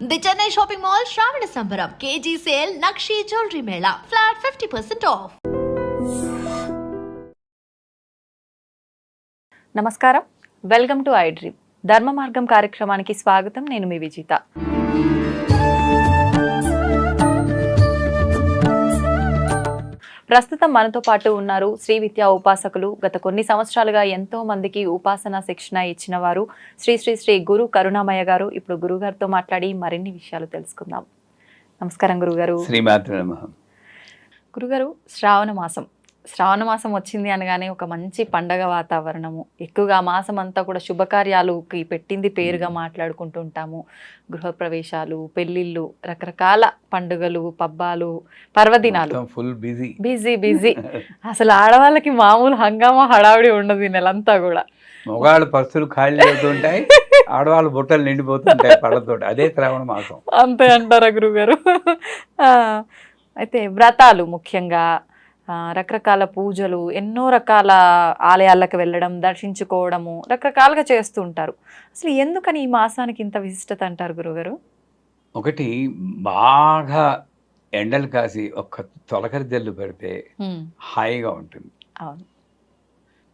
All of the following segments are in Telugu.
ది చెన్నై షాపింగ్ మాల్ శ్రావణ సంబరం KG sale nakshi jewellery Mela flat 50% of. నమస్కారం, వెల్కమ్ టు ఐ డ్రీమ్. ధర్మ మార్గం కార్యక్రమానికి స్వాగతం. నేను మీ విజిత. ప్రస్తుతం మనతో పాటు ఉన్నారు శ్రీ విద్యా ఉపాసకులు. గత కొన్ని సంవత్సరాలుగా ఎంతో మందికి ఉపాసన శిక్షణ ఇచ్చిన వారు శ్రీ శ్రీ శ్రీ గురు కరుణామయ్య గారు. ఇప్పుడు గురుగారితో మాట్లాడి మరిన్ని విషయాలు తెలుసుకుందాం. నమస్కారం గురుగారు. శ్రీమాత్రే నమః. గురుగారు, శ్రావణ మాసం వచ్చింది అనగానే ఒక మంచి పండగ వాతావరణము, ఎక్కువగా మాసం అంతా కూడా శుభకార్యాలుకి పెట్టింది పేరుగా మాట్లాడుకుంటూ ఉంటాము. గృహప్రవేశాలు, పెళ్ళిళ్ళు, రకరకాల పండుగలు, పబ్బాలు, పర్వదినాలు, ఫుల్ బిజీ బిజీ బిజీ. అసలు ఆడవాళ్ళకి మామూలు హంగామా హడావిడి ఉండదు ఈ నెలంతా కూడా. మగవాళ్ళు పస్తులు ఖాళీ అవుతుంటాయి, ఆడవాళ్ళు బుట్టలు నిండిపోతుంటాయి పళ్ళతో. అదే శ్రావణ మాసం. అంతే అంటారా గురుగారు? అయితే వ్రతాలు ముఖ్యంగా, రకరకాల పూజలు, ఎన్నో రకాల ఆలయాలకు వెళ్ళడం, దర్శించుకోవడము, రకరకాలుగా చేస్తూ ఉంటారు. అసలు ఎందుకని ఈ మాసానికి ఇంత విశిష్టత అంటారు గురుగారు? ఒకటి, బాగా ఎండలు కాసి ఒక్క తొలకరి జల్లు పెడితే హాయిగా ఉంటుంది. అవును.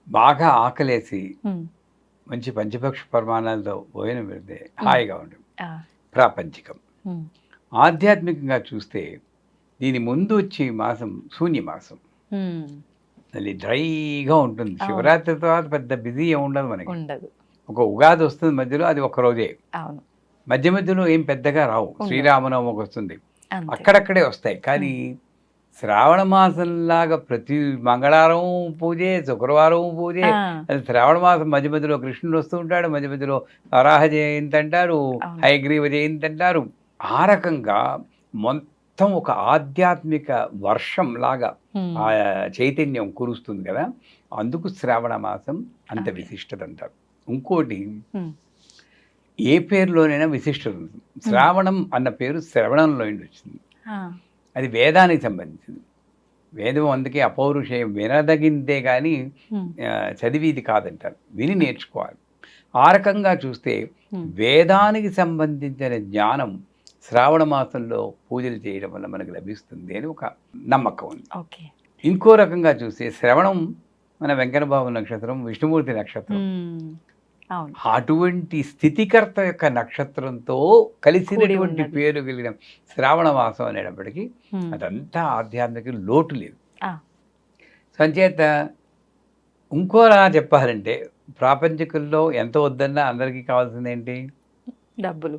బాగా ఆకలేసి మంచి పంచపక్ష పరిమాణాలతో భోజనం పెడితే హాయిగా ఉంటుంది. ప్రాపంచికం. ఆధ్యాత్మికంగా చూస్తే దీని ముందు వచ్చే మాసం శూన్యమాసం. అది డ్రైగా ఉంటుంది. శివరాత్రి తర్వాత పెద్ద బిజీ ఉండదు మనకి. ఒక ఉగాది వస్తుంది మధ్యలో, అది ఒక రోజే. మధ్య మధ్యలో ఏం పెద్దగా రావు. శ్రీరామనవమికి వస్తుంది, అక్కడక్కడే వస్తాయి. కానీ శ్రావణ మాసంలాగా ప్రతి మంగళవారం పూజే, శుక్రవారం పూజే. అది శ్రావణ మాసం మధ్య మధ్యలో కృష్ణుడు వస్తూ ఉంటాడు, మధ్య మధ్యలో వరాహ జయంతి అంటారు, హయగ్రీవ జయంతి అంటారు. ఆ రకంగా మొత్తం ఒక ఆధ్యాత్మిక వర్షం లాగా ఆ చైతన్యం కురుస్తుంది కదా. అందుకు శ్రావణ మాసం అంత విశిష్టత అంటారు. ఇంకోటి, ఏ పేరులోనైనా విశిష్టత ఉంటుంది. శ్రావణం అన్న పేరు శ్రవణంలో వచ్చింది. అది వేదానికి సంబంధించింది. వేదం అందుకే అపౌరుషేయం, వినదగిందే కానీ చదివిది కాదంటారు. విని నేర్చుకోవాలి. ఆ రకంగా చూస్తే వేదానికి సంబంధించిన జ్ఞానం శ్రావణ మాసంలో పూజలు చేయడం వల్ల మనకు లభిస్తుంది అని ఒక నమ్మకం ఉంది. ఇంకో రకంగా చూస్తే శ్రవణం మన వెంకటబాబు నక్షత్రం, విష్ణుమూర్తి నక్షత్రం. అటువంటి స్థితికర్త యొక్క నక్షత్రంతో కలిసినటువంటి పేరు కలిగిన శ్రావణ మాసం అనేటప్పటికీ అదంతా ఆధ్యాత్మిక లోటు లేదు. సంచేత ఇంకోలా చెప్పాలంటే, ప్రాపంచికుల్లో ఎంత వద్దన్నా అందరికీ కావాల్సింది ఏంటి? డబ్బులు.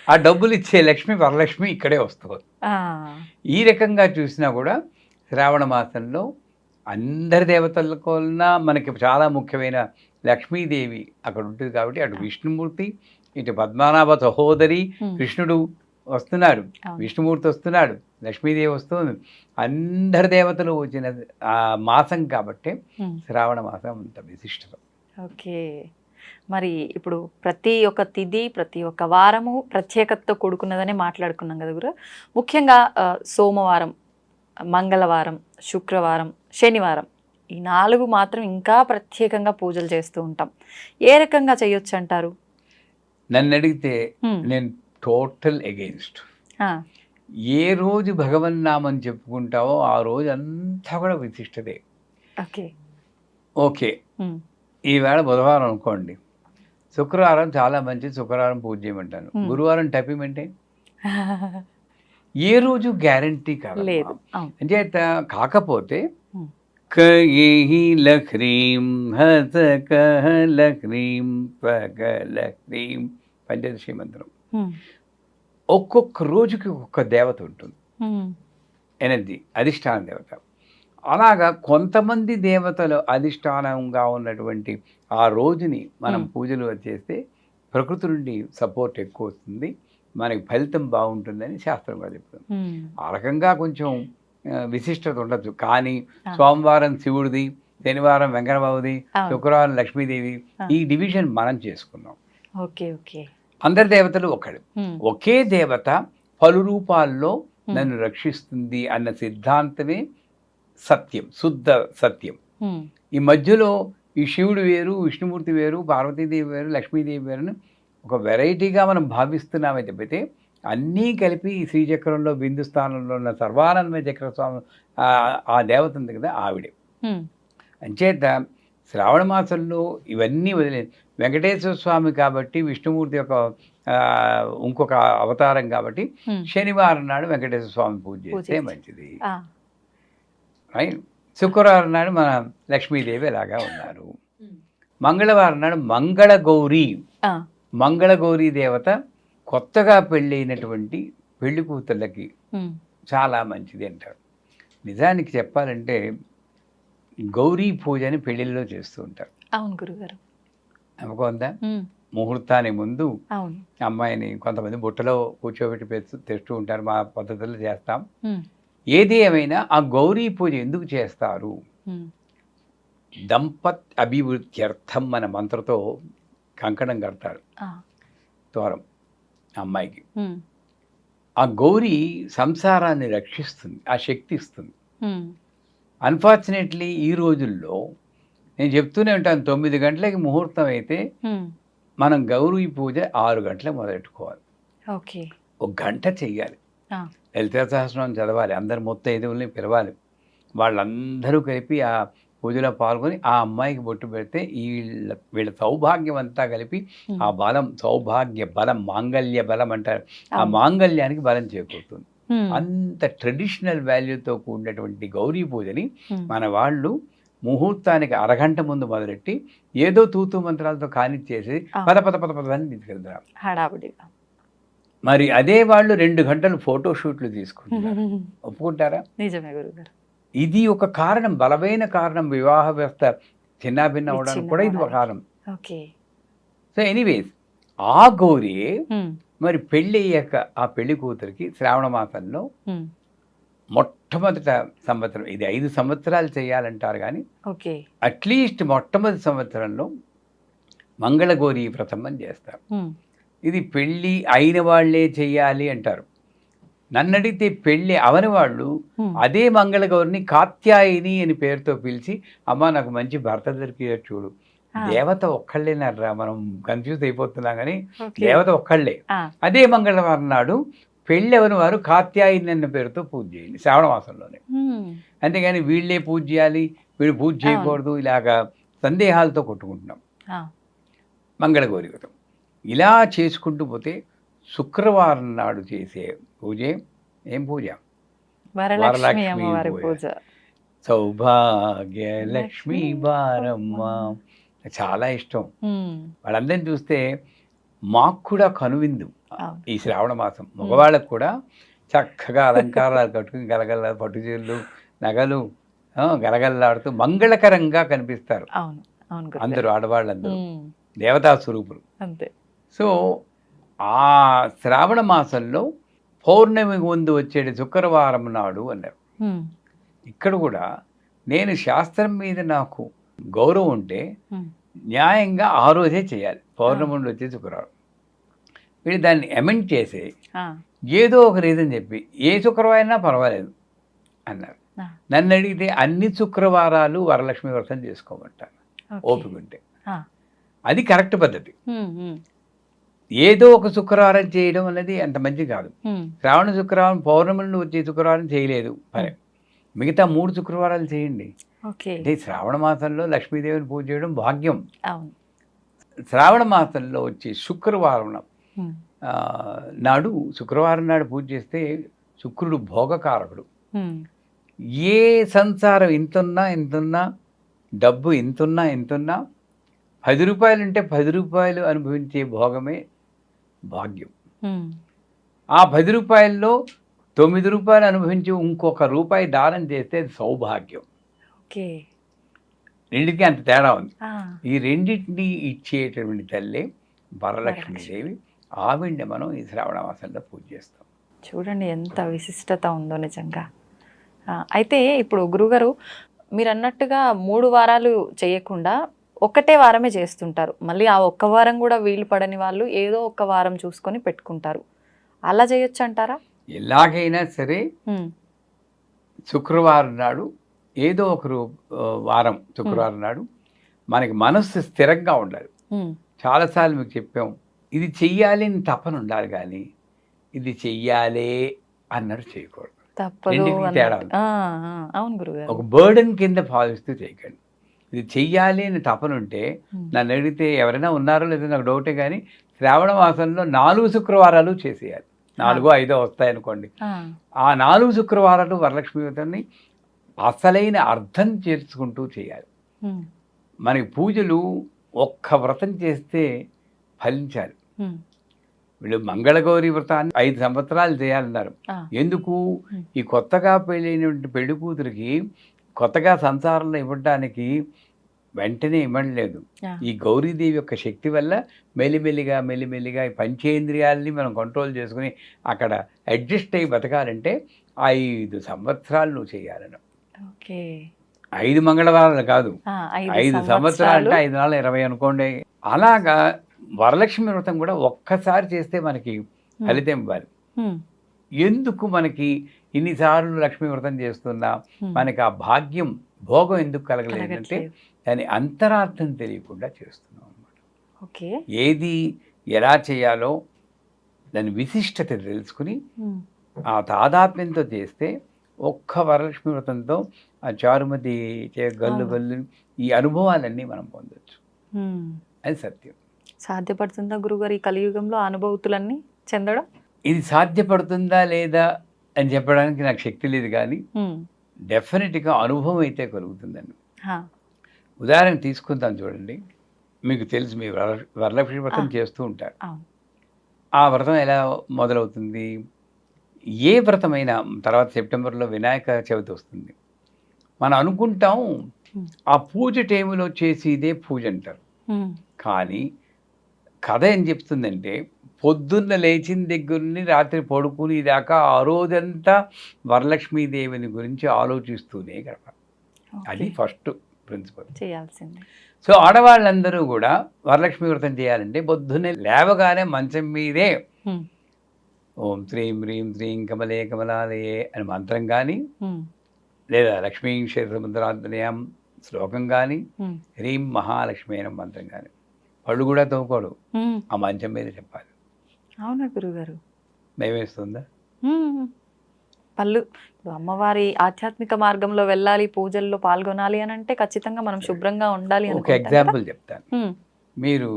ఆ డబ్బులు ఇచ్చే లక్ష్మి, వరలక్ష్మి ఇక్కడే వస్తుంది. ఈ రకంగా చూసినా కూడా శ్రావణ మాసంలో అందరి దేవతలకు మనకి చాలా ముఖ్యమైన లక్ష్మీదేవి అక్కడ ఉంటుంది. కాబట్టి అటు విష్ణుమూర్తి, ఇటు పద్మనాభ సహోదరి కృష్ణుడు వస్తున్నాడు, విష్ణుమూర్తి వస్తున్నాడు, లక్ష్మీదేవి వస్తుంది. అందరి దేవతలు వచ్చిన ఆ మాసం కాబట్టి శ్రావణ మాసం అంత విశిష్టత. ఓకే. మరి ఇప్పుడు ప్రతి ఒక్క తిథి, ప్రతి ఒక్క వారము ప్రత్యేకతతో కూడుకున్నదని మాట్లాడుకున్నాం కదా గురు. ముఖ్యంగా సోమవారం, మంగళవారం, శుక్రవారం, శనివారం, ఈ 4 మాత్రం ఇంకా ప్రత్యేకంగా పూజలు చేస్తూ ఉంటాం. ఏ రకంగా చేయొచ్చు అంటారు? నన్ను అడిగితే నేను టోటల్ ఎగెయిన్స్ట్. ఏ రోజు భగవన్నామని చెప్పుకుంటావో ఆ రోజు అంతా కూడా విశిష్టతే. ఓకే, ఈవేళ బుధవారం అనుకోండి, శుక్రవారం చాలా మంచిది, శుక్రవారం పూజ చేయమంటాను. గురువారం టపిమంటే ఏ రోజు గ్యారంటీ కాదు. అంటే కాకపోతే కహీం హసకహ్రీం పగలహ్రీం పంచదశి మంత్రం. ఒక్కొక్క రోజుకి ఒక్కొక్క దేవత ఉంటుంది, ఎనర్జీ, అధిష్టాన దేవత. అలాగా కొంతమంది దేవతలు అధిష్టానంగా ఉన్నటువంటి ఆ రోజుని మనం పూజలు చేస్తే ప్రకృతి నుండి సపోర్ట్ ఎక్కువ వస్తుంది, మనకి ఫలితం బాగుంటుందని శాస్త్రం కూడా చెప్తుంది. ఆ రకంగా కొంచెం విశిష్టత ఉండొచ్చు. కానీ సోమవారం శివుడిది, శనివారం వెంకటబాబుది, శుక్రవారం లక్ష్మీదేవి, ఈ డివిజన్ మనం చేసుకున్నాం. అందరి దేవతలు ఒకడు, ఒకే దేవత పలు రూపాల్లో నన్ను రక్షిస్తుంది అన్న సిద్ధాంతమే సత్యం, శుద్ధ సత్యం. ఈ మధ్యలో ఈ శివుడు వేరు, విష్ణుమూర్తి వేరు, పార్వతీదేవి వేరు, లక్ష్మీదేవి వేరుని ఒక వెరైటీగా మనం భావిస్తున్నామే తప్పితే అన్నీ కలిపి ఈ శ్రీచక్రంలో బిందు స్థానంలో ఉన్న సర్వానందమయ చక్ర స్వామి ఆ దేవత ఉంది కదా ఆవిడే. అంచేత శ్రావణ మాసంలో ఇవన్నీ వదిలే వెంకటేశ్వర స్వామి కాబట్టి విష్ణుమూర్తి యొక్క ఇంకొక అవతారం కాబట్టి శనివారం నాడు వెంకటేశ్వర స్వామి పూజ చేస్తే మంచిది. రైట్. శుక్రవారం నాడు మన లక్ష్మీదేవి ఎలాగా ఉన్నారు. మంగళవారం నాడు మంగళగౌరీ దేవత కొత్తగా పెళ్ళైనటువంటి పెళ్లి కూతుళ్ళకి చాలా మంచిది అంటారు. నిజానికి చెప్పాలంటే గౌరీ పూజని పెళ్లిళ్ళలో చేస్తూ ఉంటారు. అవును గురుగారు. నమ్మకం ఉందా? ముహూర్తానికి ముందు అమ్మాయిని కొంతమంది బుట్టలో కూర్చోబెట్టి తెస్తూ ఉంటారు. మా పద్ధతుల్లో చేస్తాం. ఏది ఏమైనా ఆ గౌరీ పూజ ఎందుకు చేస్తారు? దంపత్ అభివృద్ధ్యర్థం అనే మంత్రతో కంకణం కడతారు తోరం అమ్మాయికి. ఆ గౌరీ సంసారాన్ని రక్షిస్తుంది, ఆ శక్తి ఇస్తుంది. అన్ఫార్చునేట్లీ ఈ రోజుల్లో నేను చెప్తూనే ఉంటాను, 9 గంటలకి ముహూర్తం అయితే మనం గౌరీ పూజ 6 గంటలకు మొదలెట్టుకోవాలి. ఒక గంట చెయ్యాలి. లలితా సహస్రనామం చదవాలి. అందరు ముత్తైదువుల్ని పిలవాలి. వాళ్ళందరూ కలిపి ఆ పూజలో పాల్గొని ఆ అమ్మాయికి బొట్టు పెడితే వీళ్ళ సౌభాగ్యం అంతా కలిపి ఆ బలం, సౌభాగ్య బలం, మాంగళ్య బలం అంటారు, ఆ మాంగళ్యానికి బలం చేకూరుతుంది. అంత ట్రెడిషనల్ వాల్యూతో కూడినటువంటి గౌరీ పూజని మన వాళ్ళు ముహూర్తానికి అరగంట ముందు మొదలెట్టి ఏదో తూతూ మంత్రాలతో కానిచ్చేసి పద పద పద పద అని తీసుకెళ్తారు హడావుడిగా. మరి అదే వాళ్ళు 2 గంటలు ఫోటోషూట్లు తీసుకుంటారు. ఒప్పుకుంటారా? నిజమే గురుగారు. ఇది ఒక కారణం, బలమైన కారణం. వివాహ వ్యవస్థ చిన్నాభిన్న అవడానికి కూడా ఇది ఒక కారణం. సో ఎనీవేస్ ఆ గౌరీ మరి పెళ్ళి అయ్యాక ఆ పెళ్లి కూతురికి శ్రావణ మాసంలో మొట్టమొదట సంవత్సరం, ఇది 5 సంవత్సరాలు చేయాలంటారు కానీ అట్లీస్ట్ మొట్టమొదటి సంవత్సరంలో మంగళగౌరీ వ్రతం అని చేస్తారు. ఇది పెళ్ళి అయిన వాళ్ళే చెయ్యాలి అంటారు. నన్ను అడిగితే పెళ్ళి అవని వాళ్ళు అదే మంగళగౌరిని కాత్యాయిని అని పేరుతో పిలిచి, అమ్మ నాకు మంచి భర్త దొరికేది చూడు. దేవత ఒక్కళ్ళేనర్రా, మనం కన్ఫ్యూజ్ అయిపోతున్నాం కానీ దేవత ఒక్కళ్ళే. అదే మంగళవారం నాడు పెళ్ళి అవని వారు కాత్యాయిని అన్న పేరుతో పూజ చేయండి శ్రావణ మాసంలోనే. అంతేగాని వీళ్ళే పూజ చేయాలి, వీళ్ళు పూజ చేయకూడదు, ఇలాగా సందేహాలతో కొట్టుకుంటున్నాం. మంగళగౌరి వ్రతం ఇలా చేసుకుంటూ పోతే శుక్రవారం నాడు చేసే పూజే ఏం పూజ? వరలక్ష్మి పూజ. సౌభాగ్య లక్ష్మీ బారమ్మ చాలా ఇష్టం. వాళ్ళందరినీ చూస్తే మాకు కూడా కనువిందు ఈ శ్రావణ మాసం. మగవాళ్ళకు కూడా చక్కగా అలంకారాలు కట్టుకుని గలగల పట్టుచీరలు, నగలు గలగల్లాడుతూ మంగళకరంగా కనిపిస్తారు అందరూ, ఆడవాళ్ళందరూ దేవతా స్వరూపులు. సో ఆ శ్రావణ మాసంలో పౌర్ణమి ముందు వచ్చేది శుక్రవారం నాడు అన్నారు. ఇక్కడ కూడా నేను శాస్త్రం మీద నాకు గౌరవం ఉంటే న్యాయంగా ఆ రోజే చేయాలి. పౌర్ణమి నుండి వచ్చే శుక్రవారం. వీళ్ళు దాన్ని అమెండ్ చేసి ఏదో ఒక రీజన్ చెప్పి ఏ శుక్రవారం పర్వాలేదు అన్నారు. నన్ను అడిగితే అన్ని శుక్రవారాలు వరలక్ష్మి వ్రతం చేసుకోమంటాను ఓపిక ఉంటే. అది కరెక్ట్ పద్ధతి. ఏదో ఒక శుక్రవారం చేయడం అనేది అంత మంచి కాదు. శ్రావణ శుక్రవారం పౌర్ణమి నుండి వచ్చే శుక్రవారం చేయలేదు, సరే మిగతా 3 శుక్రవారాలు చేయండి. అంటే శ్రావణ మాసంలో లక్ష్మీదేవిని పూజ చేయడం భాగ్యం. శ్రావణ మాసంలో వచ్చే శుక్రవారం నాడు, శుక్రవారం నాడు పూజ చేస్తే శుక్రుడు భోగకారకుడు. ఏ సంసారం ఇంతున్నా డబ్బు ఇంతున్నా 10 రూపాయలు ఉంటే 10 రూపాయలు అనుభవించే భోగమే భాగ్యం. ఆ 10 రూపాయల్లో 9 రూపాయలు అనుభవించి ఇంకొక రూపాయి దానం చేస్తే అది సౌభాగ్యం. రెండింటికి అంత తేడా ఉంది. ఈ రెండింటిని ఇచ్చేటటువంటి తల్లి వరలక్ష్మీదేవి. ఆవిడ్ని మనం ఈ శ్రావణ మాసంలో పూజ చేస్తాం. చూడండి ఎంత విశిష్టత ఉందో నిజంగా. అయితే ఇప్పుడు గురుగారు మీరు అన్నట్టుగా 3 వారాలు చేయకుండా ఒకటే వారమే చేస్తుంటారు. మళ్ళీ ఆ ఒక్క వారం కూడా వీలు పడని వాళ్ళు ఏదో ఒక వారం చూసుకొని పెట్టుకుంటారు. అలా చేయొచ్చు అంటారా? ఎలాగైనా సరే శుక్రవారం నాడు ఏదో ఒక వారం శుక్రవారం నాడు మనకి మనస్సు స్థిరంగా ఉండాలి. చాలాసార్లు మీకు చెప్పాం, ఇది చెయ్యాలి అని తపన ఉండాలి కానీ ఇది చెయ్యాలే అన్నట్టు చేయకూడదు. తప్పదు రెండింటికి అన్నట్టు. తేడా ఉంది. అవును గురుగారు. ఒక బర్డెన్ కింద భావిస్తూ చేయకండి. ఇది చెయ్యాలి అని తపన ఉంటే నన్ను అడిగితే ఎవరైనా ఉన్నారో లేదో నాకు డౌటే, కానీ శ్రావణ మాసంలో 4 శుక్రవారాలు చేసేయాలి. 4, 5 వస్తాయనుకోండి. ఆ 4 శుక్రవారాలు వరలక్ష్మి వ్రతాన్ని అసలైన అర్థం చేర్చుకుంటూ చేయాలి. మనకి పూజలు ఒక్క వ్రతం చేస్తే ఫలించాలి. వీళ్ళు మంగళగౌరి వ్రతాన్ని 5 సంవత్సరాలు చేయాలన్నారు. ఎందుకు? ఈ కొత్తగా పెళ్ళైనటువంటి పెళ్లి కూతురికి కొత్తగా సంసారంలో ఇవ్వడానికి వెంటనే ఇవ్వలేదు. ఈ గౌరీదేవి యొక్క శక్తి వల్ల మెల్లిమెల్లిగా ఈ పంచేంద్రియాలని మనం కంట్రోల్ చేసుకుని అక్కడ అడ్జస్ట్ అయ్యి బతకాలంటే 5 సంవత్సరాలు నువ్వు చేయాలను. 5 మంగళవారాలు కాదు, 5 సంవత్సరాలు అంటే 5 నాలుగు 20 అనుకోండి. అలాగా వరలక్ష్మి వ్రతం కూడా ఒక్కసారి చేస్తే మనకి ఫలితం ఇవ్వాలి. ఎందుకు మనకి ఇన్నిసార్లు లక్ష్మీ వ్రతం చేస్తున్నా మనకి ఆ భాగ్యం భోగం ఎందుకు కలగలేదంటే దాని అంతరార్థం తెలియకుండా చేస్తున్నాం అన్నమాట. ఏది ఎలా చేయాలో దాని విశిష్టత తెలుసుకుని ఆ తాదాత్మ్యంతో చేస్తే ఒక్క వరలక్ష్మి వ్రతంతో ఆ చారుమతి గల్లు ఈ అనుభవాలన్నీ మనం పొందొచ్చు. అది సత్యం. సాధ్యపడుతుందా గురుగారు ఈ కలియుగంలో అనుభూతులన్నీ చెందడం? ఇది సాధ్యపడుతుందా లేదా అని చెప్పడానికి నాకు శక్తి లేదు, కానీ డెఫినెట్గా అనుభవం అయితే కలుగుతుందండి. ఉదాహరణ తీసుకుందాం చూడండి. మీకు తెలుసు, మీ వరలక్ష్మి వ్రతం చేస్తూ ఉంటారు. ఆ వ్రతం ఎలా మొదలవుతుంది? ఏ వ్రతమైనా తర్వాత సెప్టెంబర్లో వినాయక చవితి వస్తుంది. మనం అనుకుంటాం ఆ పూజ టైంలో చేసి ఇదే పూజ అంటారు. కానీ కథ ఏం చెప్తుందంటే పొద్దున్న లేచిన దగ్గర నుండి రాత్రి పడుకుని దాకా ఆ రోజంతా వరలక్ష్మీదేవిని గురించి ఆలోచిస్తూనే గడపాలి. అది ఫస్ట్ ప్రిన్సిపల్ చేయాల్సింది. సో ఆడవాళ్ళందరూ కూడా వరలక్ష్మి వ్రతం చేయాలంటే పొద్దున్నే లేవగానే మంచం మీదే ఓం శ్రీం హ్రీం శ్రీం కమలే కమలాలయే అని మంత్రం కానీ, లేదా లక్ష్మీ క్షేత్రముద్రాంతనయం శ్లోకం కానీ, హ్రీం మహాలక్ష్మి అయిన మంత్రం కానీ, పళ్ళు కూడా తోకోడు, ఆ మంచం మీద చెప్పాలి. అవునా గురుగారు? భయమేస్తుందా? పళ్ళు ఇప్పుడు అమ్మవారి ఆధ్యాత్మిక మార్గంలో వెళ్ళాలి, పూజల్లో పాల్గొనాలి అని అంటే ఖచ్చితంగా మనం శుభ్రంగా ఉండాలి. ఒక ఎగ్జాంపుల్ చెప్తాను. మీరు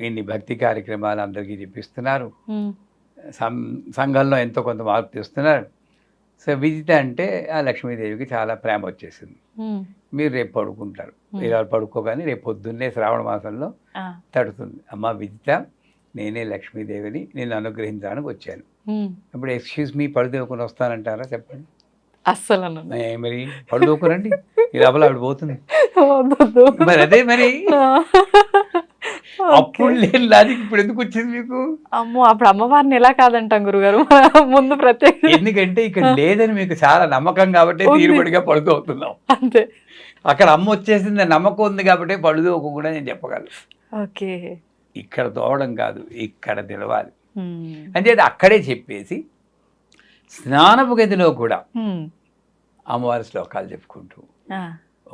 ఇన్ని భక్తి కార్యక్రమాలు అందరికీ చెప్పిస్తున్నారు, సంఘంలో ఎంతో కొంత మార్పు తెస్తున్నారు. సో విజిత అంటే ఆ లక్ష్మీదేవికి చాలా ప్రేమ వచ్చేసింది. మీరు రేపు పడుకుంటారు, ఇలా పడుకోగానే రేపు పొద్దున్నే శ్రావణ మాసంలో తడుతుంది, అమ్మ విజిత నేనే లక్ష్మీదేవిని నేను అనుగ్రహించడానికి వచ్చాను. ఇప్పుడు ఎక్స్క్యూజ్ మీ పడుదోకుని వస్తానంటారా? చెప్పండి. అస్సలు మరి పడుదోకునండి, ఈ లోపల ఆవిడ పోతుంది. మరి అదే మరి అప్పుడు లేని లాజిక్ ఇప్పుడు ఎందుకు వచ్చింది మీకు? అమ్మో, అప్పుడు అమ్మవారిని ఎలా కాదంటాం గురుగారు ముందు ప్రత్యేక. ఎందుకంటే ఇక్కడ లేదని మీకు చాలా నమ్మకం కాబట్టి తీరుబడిగా పడుకోవుతున్నాం అంతే. అక్కడ అమ్మ వచ్చేసింది నమ్మకం ఉంది కాబట్టి పడుదోకు కూడా నేను చెప్పగలను. ఓకే, ఇక్కడ తోవడం కాదు, ఇక్కడ తెలవాలి. అంటే అక్కడే చెప్పేసి స్నానపు గదిలో కూడా అమ్మవారి శ్లోకాలు చెప్పుకుంటూ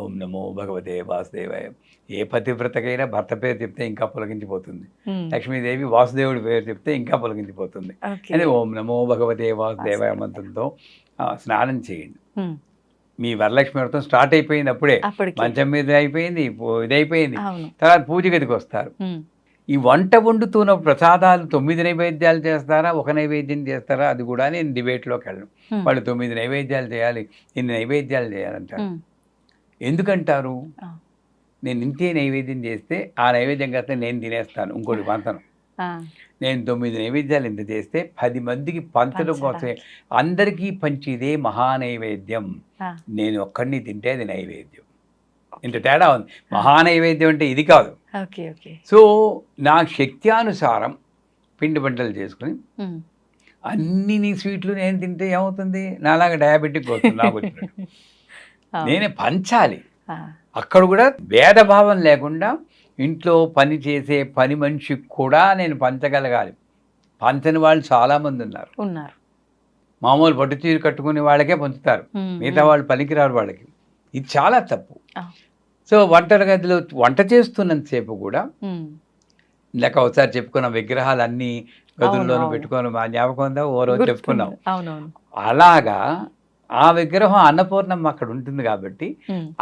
ఓం నమో భగవతే వాసుదేవాయ. ఏ పతివ్రతకైనా భర్త పేరు చెప్తే ఇంకా పొలగించిపోతుంది, లక్ష్మీదేవి వాసుదేవుడి పేరు చెప్తే ఇంకా పొలగించిపోతుంది. అదే ఓం నమో భగవతే వాసుదేవాయ మంత్రంతో స్నానం చేయండి. మీ వరలక్ష్మి వ్రతం స్టార్ట్ అయిపోయింది అప్పుడే, మంచం మీద అయిపోయింది, ఇదైపోయింది. తర్వాత పూజ గదికి వస్తారు. ఈ వంట వండుతున్న ప్రసాదాలు 9 నైవేద్యాలు చేస్తారా, 1 నైవేద్యం చేస్తారా, అది కూడా నేను డిబేట్లోకి వెళ్ళను. వాళ్ళు 9 నైవేద్యాలు చేయాలి, ఇన్ని నైవేద్యాలు చేయాలంటారు. ఎందుకంటారు? నేను ఇంతే నైవేద్యం చేస్తే ఆ నైవేద్యం కాస్త నేను తినేస్తాను, ఇంకోటి పంతను. నేను 9 నైవేద్యాలు ఇంత చేస్తే 10 మందికి పంచడం కోసమే, అందరికీ పంచిదే మహానైవేద్యం. నేను ఒక్కడిని తింటే అది నైవేద్యం. ఇంత తేడా ఉంది. మహానైవేద్యం అంటే ఇది కాదు. సో నా శక్త్యానుసారం పిండి వంటలు చేసుకుని అన్ని నీ స్వీట్లు నేను తింటే ఏమవుతుంది? నాలాగా డయాబెటిక్ వస్తుంది నాకు వచ్చినట్టు. నేనే పంచాలి. అక్కడ కూడా భేదభావం లేకుండా ఇంట్లో పని చేసే పని మనిషికి కూడా నేను పంచగలగాలి. పంచని వాళ్ళు చాలామంది ఉన్నారు. మామూలు పట్టు చీర కట్టుకునే వాళ్ళకే పంచుతారు, మిగతా వాళ్ళు పనికిరారు వాళ్ళకి. ఇది చాలా తప్పు. సో వంట గదిలో వంట చేస్తున్నంతసేపు కూడా ఇందాక ఒకసారి చెప్పుకున్న విగ్రహాలన్నీ గదుల్లోనూ అవును. పెట్టుకొని మా జ్ఞాపకం ఉందా ఓ రోజు చెప్పుకున్నాం. అవునవును. అలాగా ఆ విగ్రహం అన్నపూర్ణమ్మ అక్కడ ఉంటుంది కాబట్టి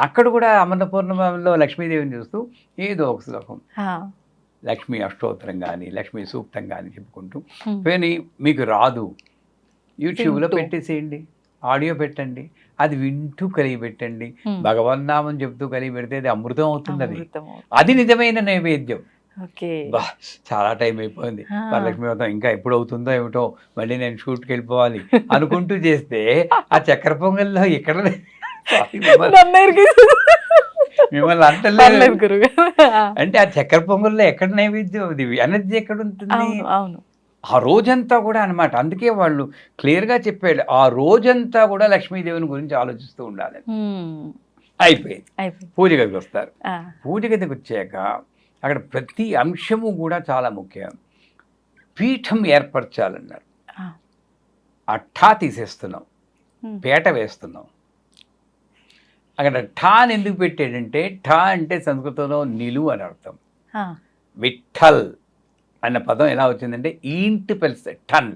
అక్కడ కూడా అన్నపూర్ణమ్మలో లక్ష్మీదేవిని చూస్తూ ఏదో ఒక శ్లోకం లక్ష్మీ అష్టోత్తరం కానీ లక్ష్మీ సూక్తం కానీ చెప్పుకుంటూ పోనీ మీకు రాదు యూట్యూబ్లో వింటూ. పెట్టేసేయండి, ఆడియో పెట్టండి, అది వింటూ కలిగి పెట్టండి, భగవన్నామం చెప్తూ కలిగి పెడితే అది అమృతం అవుతుంది. అది నిజమైన నైవేద్యం. ఓకే. బా చాలా టైం అయిపోయింది, వరలక్ష్మి వ్రతం ఇంకా ఎప్పుడు అవుతుందో ఏమిటో, మళ్ళీ నేను షూట్కి వెళ్ళిపోవాలి అనుకుంటూ చేస్తే ఆ చక్కెర పొంగల్లో ఎక్కడ మిమ్మల్ని అంటలేదు. అంటే ఆ చక్కెర పొంగల్లో ఎక్కడ నైవేద్యం, అది ఎనర్జీ ఎక్కడ ఉంటుంది? అవును. ఆ రోజంతా కూడా అన్నమాట. అందుకే వాళ్ళు క్లియర్గా చెప్పాడు, ఆ రోజంతా కూడా లక్ష్మీదేవిని గురించి ఆలోచిస్తూ ఉండాలి. అయిపోయింది. పూజ గదికి వస్తారు. పూజ గదికి వచ్చాక అక్కడ ప్రతి అంశము కూడా చాలా ముఖ్యం. పీఠం ఏర్పరచాలన్నారు. ఆ ఠా తీసేస్తున్నాం, పేట వేస్తున్నాం. అక్కడ ఠా అని ఎందుకు పెట్టాడంటే, ఠా అంటే సంస్కృతంలో నిలువు అని అర్థం. విఠల్ అన్న పదం ఎలా వచ్చిందంటే ఈంటి పెలిస్తే టల్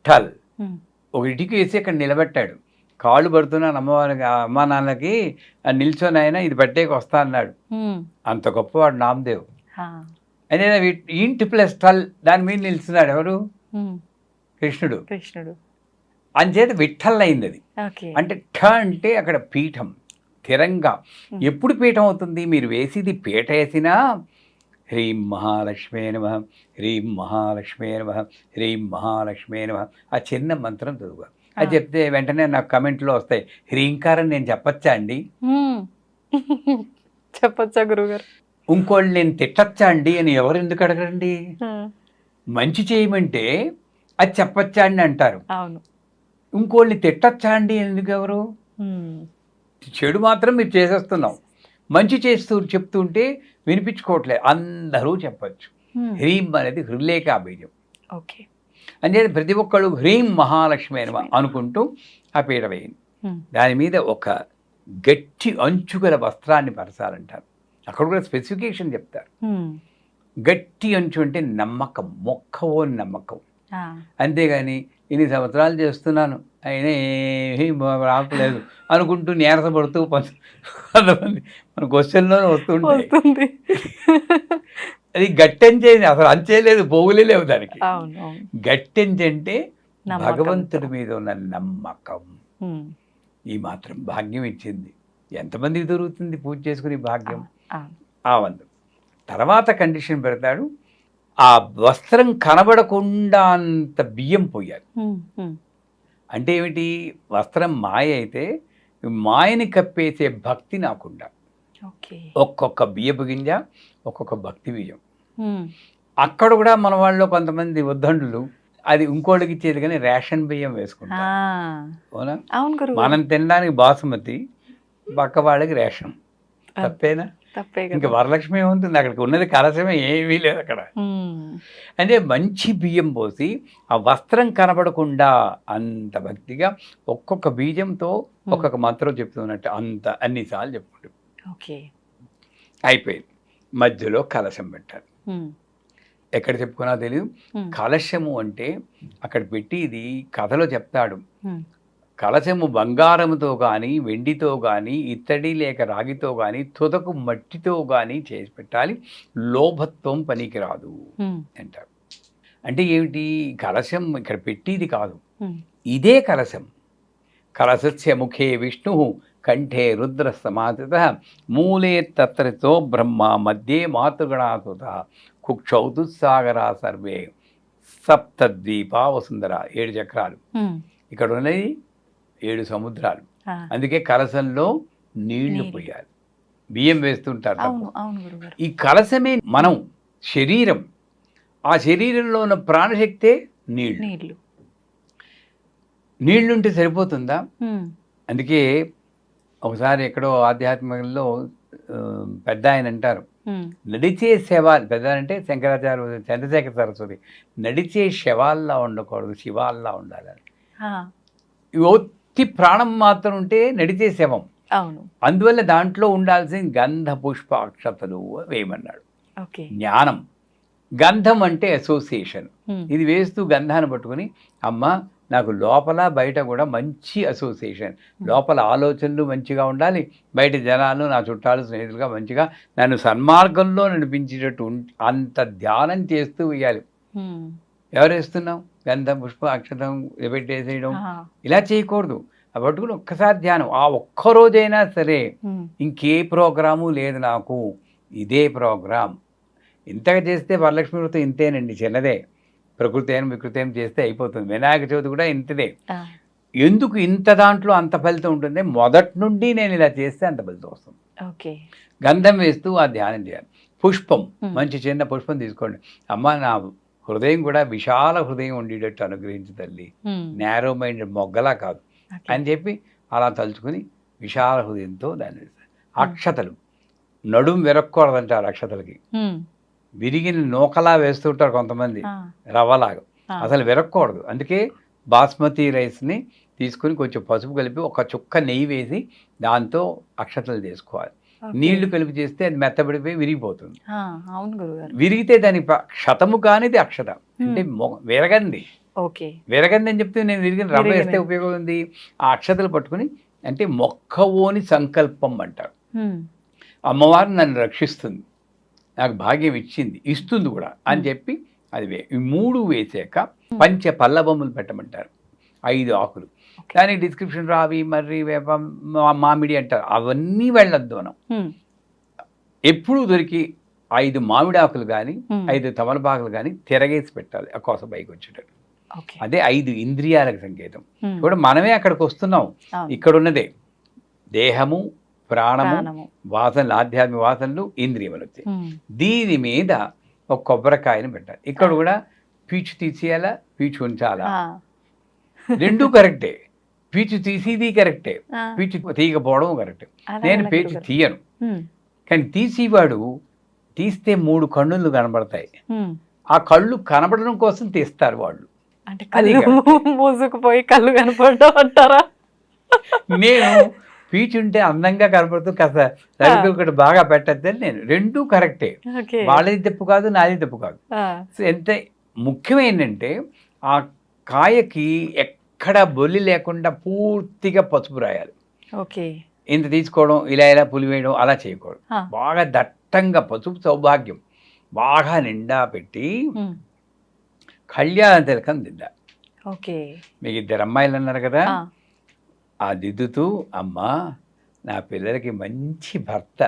టల్ ఒక ఇటుక వేసి అక్కడ నిలబెట్టాడు. కాళ్ళు పడుతున్నాను అమ్మవారికి, అమ్మా నాన్నకి నిల్చొని ఆయన ఇది పట్టేకి వస్తా అన్నాడు. అంత గొప్పవాడు నామదేవ్. అదే ఈంటి ప్లస్ టల్ దాని మీద నిలుస్తున్నాడు ఎవరు? కృష్ణుడు. అంచేత విఠల్ అయింది అది. అంటే ఠ అంటే అక్కడ పీఠం స్థిరంగా. ఎప్పుడు పీఠం అవుతుంది? మీరు వేసేది పీట వేసినా హ్రీం మహాలక్ష్మే నమః, హ్రీం మహాలక్ష్మే నమః, హ్రీం మహాలక్ష్మే నమః ఆ చిన్న మంత్రం చదువుగా. అది చెప్తే వెంటనే నాకు కమెంట్లో వస్తాయి, హ్రీంకారం నేను చెప్పచ్చా అండి? చెప్పచ్చా గురుగారు? ఇంకోళ్ళు నేను తిట్టచ్చా అండి అని ఎవరు ఎందుకు అడగరండి? మంచి చేయమంటే అది చెప్పచ్చా అండి అంటారు. ఇంకోళ్ళని తిట్టచ్చా అండి ఎందుకు ఎవరు? చెడు మాత్రం మీరు చేసేస్తున్నాం, మంచి చేస్తూ చెప్తుంటే వినిపించుకోవట్లేదు, అందరూ చెప్పచ్చు. హ్రీం అనేది హృలేఖ బీజం. అంటే ప్రతి ఒక్కళ్ళు హ్రీం మహాలక్ష్మి అని అనుకుంటూ ఆ పీట వేయండి. దాని మీద ఒక గట్టి అంచుగల వస్త్రాన్ని పరచాలంటారు. అక్కడ కూడా స్పెసిఫికేషన్ చెప్తారు. గట్టి అంచు అంటే నమ్మకం, మొక్కవో నమ్మకం. అంతేగాని ఇన్ని సంవత్సరాలు చేస్తున్నాను అయినా ఏమీ రావట్లేదు అనుకుంటూ నీరసపడుతూ కొంతమంది మన క్వశ్చన్లోనే వస్తుంటుంది. అది గట్టెంచే, అసలు అంచేలేదు, పోగులే లేవు దానికి. గట్టెంచి అంటే భగవంతుడి మీద ఉన్న నమ్మకం. ఈ మాత్రం భాగ్యం ఇచ్చింది. ఎంతమందికి దొరుకుతుంది పూజ చేసుకుని భాగ్యం? వంద. తర్వాత కండిషన్ పెడతాడు, ఆ వస్త్రం కనబడకుండా అంత బియ్యం పోయాలి. అంటే ఏమిటి? వస్త్రం మాయ అయితే మాయని కప్పేసే భక్తి నాకుండా ఒక్కొక్క బియ్యపు గింజ, ఒక్కొక్క భక్తి బియ్యం. అక్కడ కూడా మన వాళ్ళు కొంతమంది ఉద్దండులు అది ఇంకోటికి ఇచ్చేది కానీ రేషన్ బియ్యం వేసుకుంటారు. అవునా? మనం తినడానికి బాసుమతి, పక్క వాళ్ళకి రేషన్. తప్పేనా? ఇంకా వరలక్ష్మి ఏముంటుంది? అక్కడికి ఉన్నది కలసమే, ఏమీ లేదు అక్కడ. అంటే మంచి బియ్యం పోసి ఆ వస్త్రం కనబడకుండా అంత భక్తిగా ఒక్కొక్క బీజంతో ఒక్కొక్క మంత్రం చెప్తున్నట్టు అంత అన్నిసార్లు చెప్పుకుంటాం. అయిపోయింది. మధ్యలో కలశం పెట్టాలి. ఎక్కడ చెప్పుకున్నా తెలియదు. కలశము అంటే అక్కడ పెట్టి, ఇది కథలో చెప్తాడు, కలశము బంగారముతో కానీ వెండితో కానీ ఇత్తడి లేక రాగితో కానీ తుదకు మట్టితో కానీ చేసి పెట్టాలి, లోభత్వం పనికిరాదు అంటారు. అంటే ఏమిటి? కలశం ఇక్కడ పెట్టిది కాదు, ఇదే కలశం. కలశస్య ముఖే విష్ణు కంఠే రుద్ర సమాధిత మూలే తత్రతో బ్రహ్మ మధ్యే మాతృగణాసుత కుక్షౌతు సాగరా సర్వే సప్తద్వీపా వసుంధర. 7 చక్రాలు ఇక్కడ ఉన్నది, 7 సముద్రాలు. అందుకే కలశంలో నీళ్లు పోయాలి. బియ్యం వేస్తుంటారు. ఈ కలశమే మనం శరీరం. ఆ శరీరంలో ఉన్న ప్రాణశక్తే నీళ్లు. నీళ్లుంటే సరిపోతుందా? అందుకే ఒకసారి ఎక్కడో ఆధ్యాత్మికంలో పెద్ద ఆయన అంటారు, నడిచే శవాలు, పెద్ద అంటే శంకరాచార్య చంద్రశేఖర సరస్వతి, నడిచే శవాల్లా ఉండకూడదు, శివాల్లా ఉండాలని. ఒత్తి ప్రాణం మాత్రం ఉంటే నడిచే శవం. అందువల్ల దాంట్లో ఉండాల్సిన గంధ పుష్ప అక్షతలు వేయమన్నాడు. జ్ఞానం, గంధం అంటే అసోసియేషన్. ఉమ్, ఇది వేస్తూ గంధాన్ని పట్టుకుని అమ్మ నాకు లోపల బయట కూడా మంచి అసోసియేషన్, లోపల ఆలోచనలు మంచిగా ఉండాలి, బయట జనాలు నా చుట్టాలు స్నేహితులుగా మంచిగా నన్ను సన్మార్గంలో నడిపించేటట్టు అంత ధ్యానం చేస్తూ వేయాలి. ఉమ్, ఎవరు వేస్తున్నాం? గంధం, పుష్పం, అక్షతం పెట్టేసేయడం ఆ, ఇలా చేయకూడదు. ఆ పట్టుకుని ఒక్కసారి ధ్యానం, ఆ ఒక్కరోజైనా సరే ఉమ్, ఇంకే ప్రోగ్రాము లేదు నాకు, ఇదే ప్రోగ్రాం. ఇంతగా చేస్తే వరలక్ష్మి వ్రతం ఇంతేనండి, చిన్నదే. ప్రకృతి అయిన వికృతి అయిన చేస్తే అయిపోతుంది. వినాయక చవితి కూడా ఇంతదే. ఆ, ఎందుకు ఇంత దాంట్లో అంత ఫలితం ఉంటుంది? మొదటి నుండి నేను ఇలా చేస్తే అంత ఫలితం వస్తుంది. ఓకే. గంధం వేస్తూ ఆ ధ్యానం చేయాలి. పుష్పం, Hmm. మంచి చిన్న పుష్పం తీసుకోండి. అమ్మ నా హృదయం కూడా విశాల హృదయం ఉండేటట్టు అనుగ్రహించు తల్లి, ఉమ్, నేరో మైండ్ మొగ్గలా కాదు ఓకే. అని చెప్పి అలా తలుచుకుని విశాల హృదయంతో దాన్ని వేస్తారు. అక్షతలు, నడుం విరక్కూడదంటారు అక్షతలకి. ఉమ్, విరిగిన నూకలా వేస్తుంటారు కొంతమంది, ఆ, రవ్వలాగా. ఆ, అసలు విరక్కూడదు. అందుకే బాస్మతి రైస్ని తీసుకుని కొంచెం పసుపు కలిపి ఒక చుక్క నెయ్యి వేసి దాంతో అక్షతలు చేసుకోవాలి. ఓకే. నీళ్లు కలిపి చేస్తే అది మెత్తబడిపోయి విరిగిపోతుంది. ఆ, అవును గురుగారు. విరిగితే దాని క్షతము కానిది అక్షత అంటే విరగంది. ఓకే. విరగంది అని చెప్తే నేను విరిగిన రవ్వ వేస్తే విరగనిది. ఉపయోగం ఉంది. ఆ అక్షతలు పట్టుకుని అంటే మొక్కవోని సంకల్పం అంటారు. ఉమ్, అమ్మవారు నన్ను రక్షిస్తుంది, నాకు భాగ్యం ఇచ్చింది, ఇస్తుంది కూడా అని చెప్పి అది ఈ మూడు వేసాక పంచ పల్లవములు పెట్టమంటారు. 5 ఆకులు. ఓకే. దానికి డిస్క్రిప్షన్ రావి, మర్రి, వేప, మామిడి అంటారు. అవన్నీ వెళ్ళొద్దు మనం. ఉమ్, ఎప్పుడు దొరికి 5 మామిడి ఆకులు కానీ ఉమ్, 5 తమలపాకులు కానీ తిరగేసి పెట్టాలి ఆ కోస పైకి వచ్చేటట్టు. ఓకే. అదే 5 ఇంద్రియాలకు సంకేతం. ఉమ్, కూడా మనమే అక్కడికి వస్తున్నాం. అవును. ఇక్కడ ఉన్నదే దేహము, ప్రాణము, ప్రాణము. వాసనలు, ఆధ్యాత్మిక వాసనలు, ఇంద్రియములు వచ్చాయి. ఉమ్, దీని మీద ఒక కొబ్బరికాయని పెట్టాలి. ఇక్కడ కూడా పీచు తీసేయాలా, పీచు ఉంచాలా, ఆ, రెండూ కరెక్టే. పీచు తీసేది కరెక్టే, ఆ, పీచు తీయకపోవడం కరెక్టే. అలా నేను ఎలా పీచు గురుగారు? తీయను, ఉమ్, కానీ తీసేవాడు తీస్తే 3 కన్నులు కనబడతాయి. ఉమ్, ఆ కళ్ళు కనబడడం కోసం తీస్తారు వాళ్ళు. అంటే అది కళ్ళు మూసుకుపోయి కళ్ళు కనపడడం అంటారా? నేను పీచు ఉంటే అందంగా కనపడుతూ కాస్త రవికి ఒకటి బాగా పెట్టద్దని నేను. రెండూ కరెక్టే. ఓకే. వాళ్ళది తప్పు కాదు, నాది తప్పు కాదు. ఆ, సో ఎంత ముఖ్యమైందంటే ఆ కాయకి ఎక్కడ బొల్లి లేకుండా పూర్తిగా పసుపు రాయాలి. ఓకే. ఇంత తీసుకోవడం, ఇలా ఇలా పులివేయడం అలా చేయకూడదు. ఆ, బాగా దట్టంగా పసుపు సౌభాగ్యం బాగా నిండా పెట్టి ఉమ్, కళ్యాణ తిలకం దిద్దా. ఓకే. మీకు 2 అమ్మాయిలు అన్నారు కదా, ఆ, ఆ దిద్దుతూ అమ్మా నా పిల్లలకి మంచి భర్త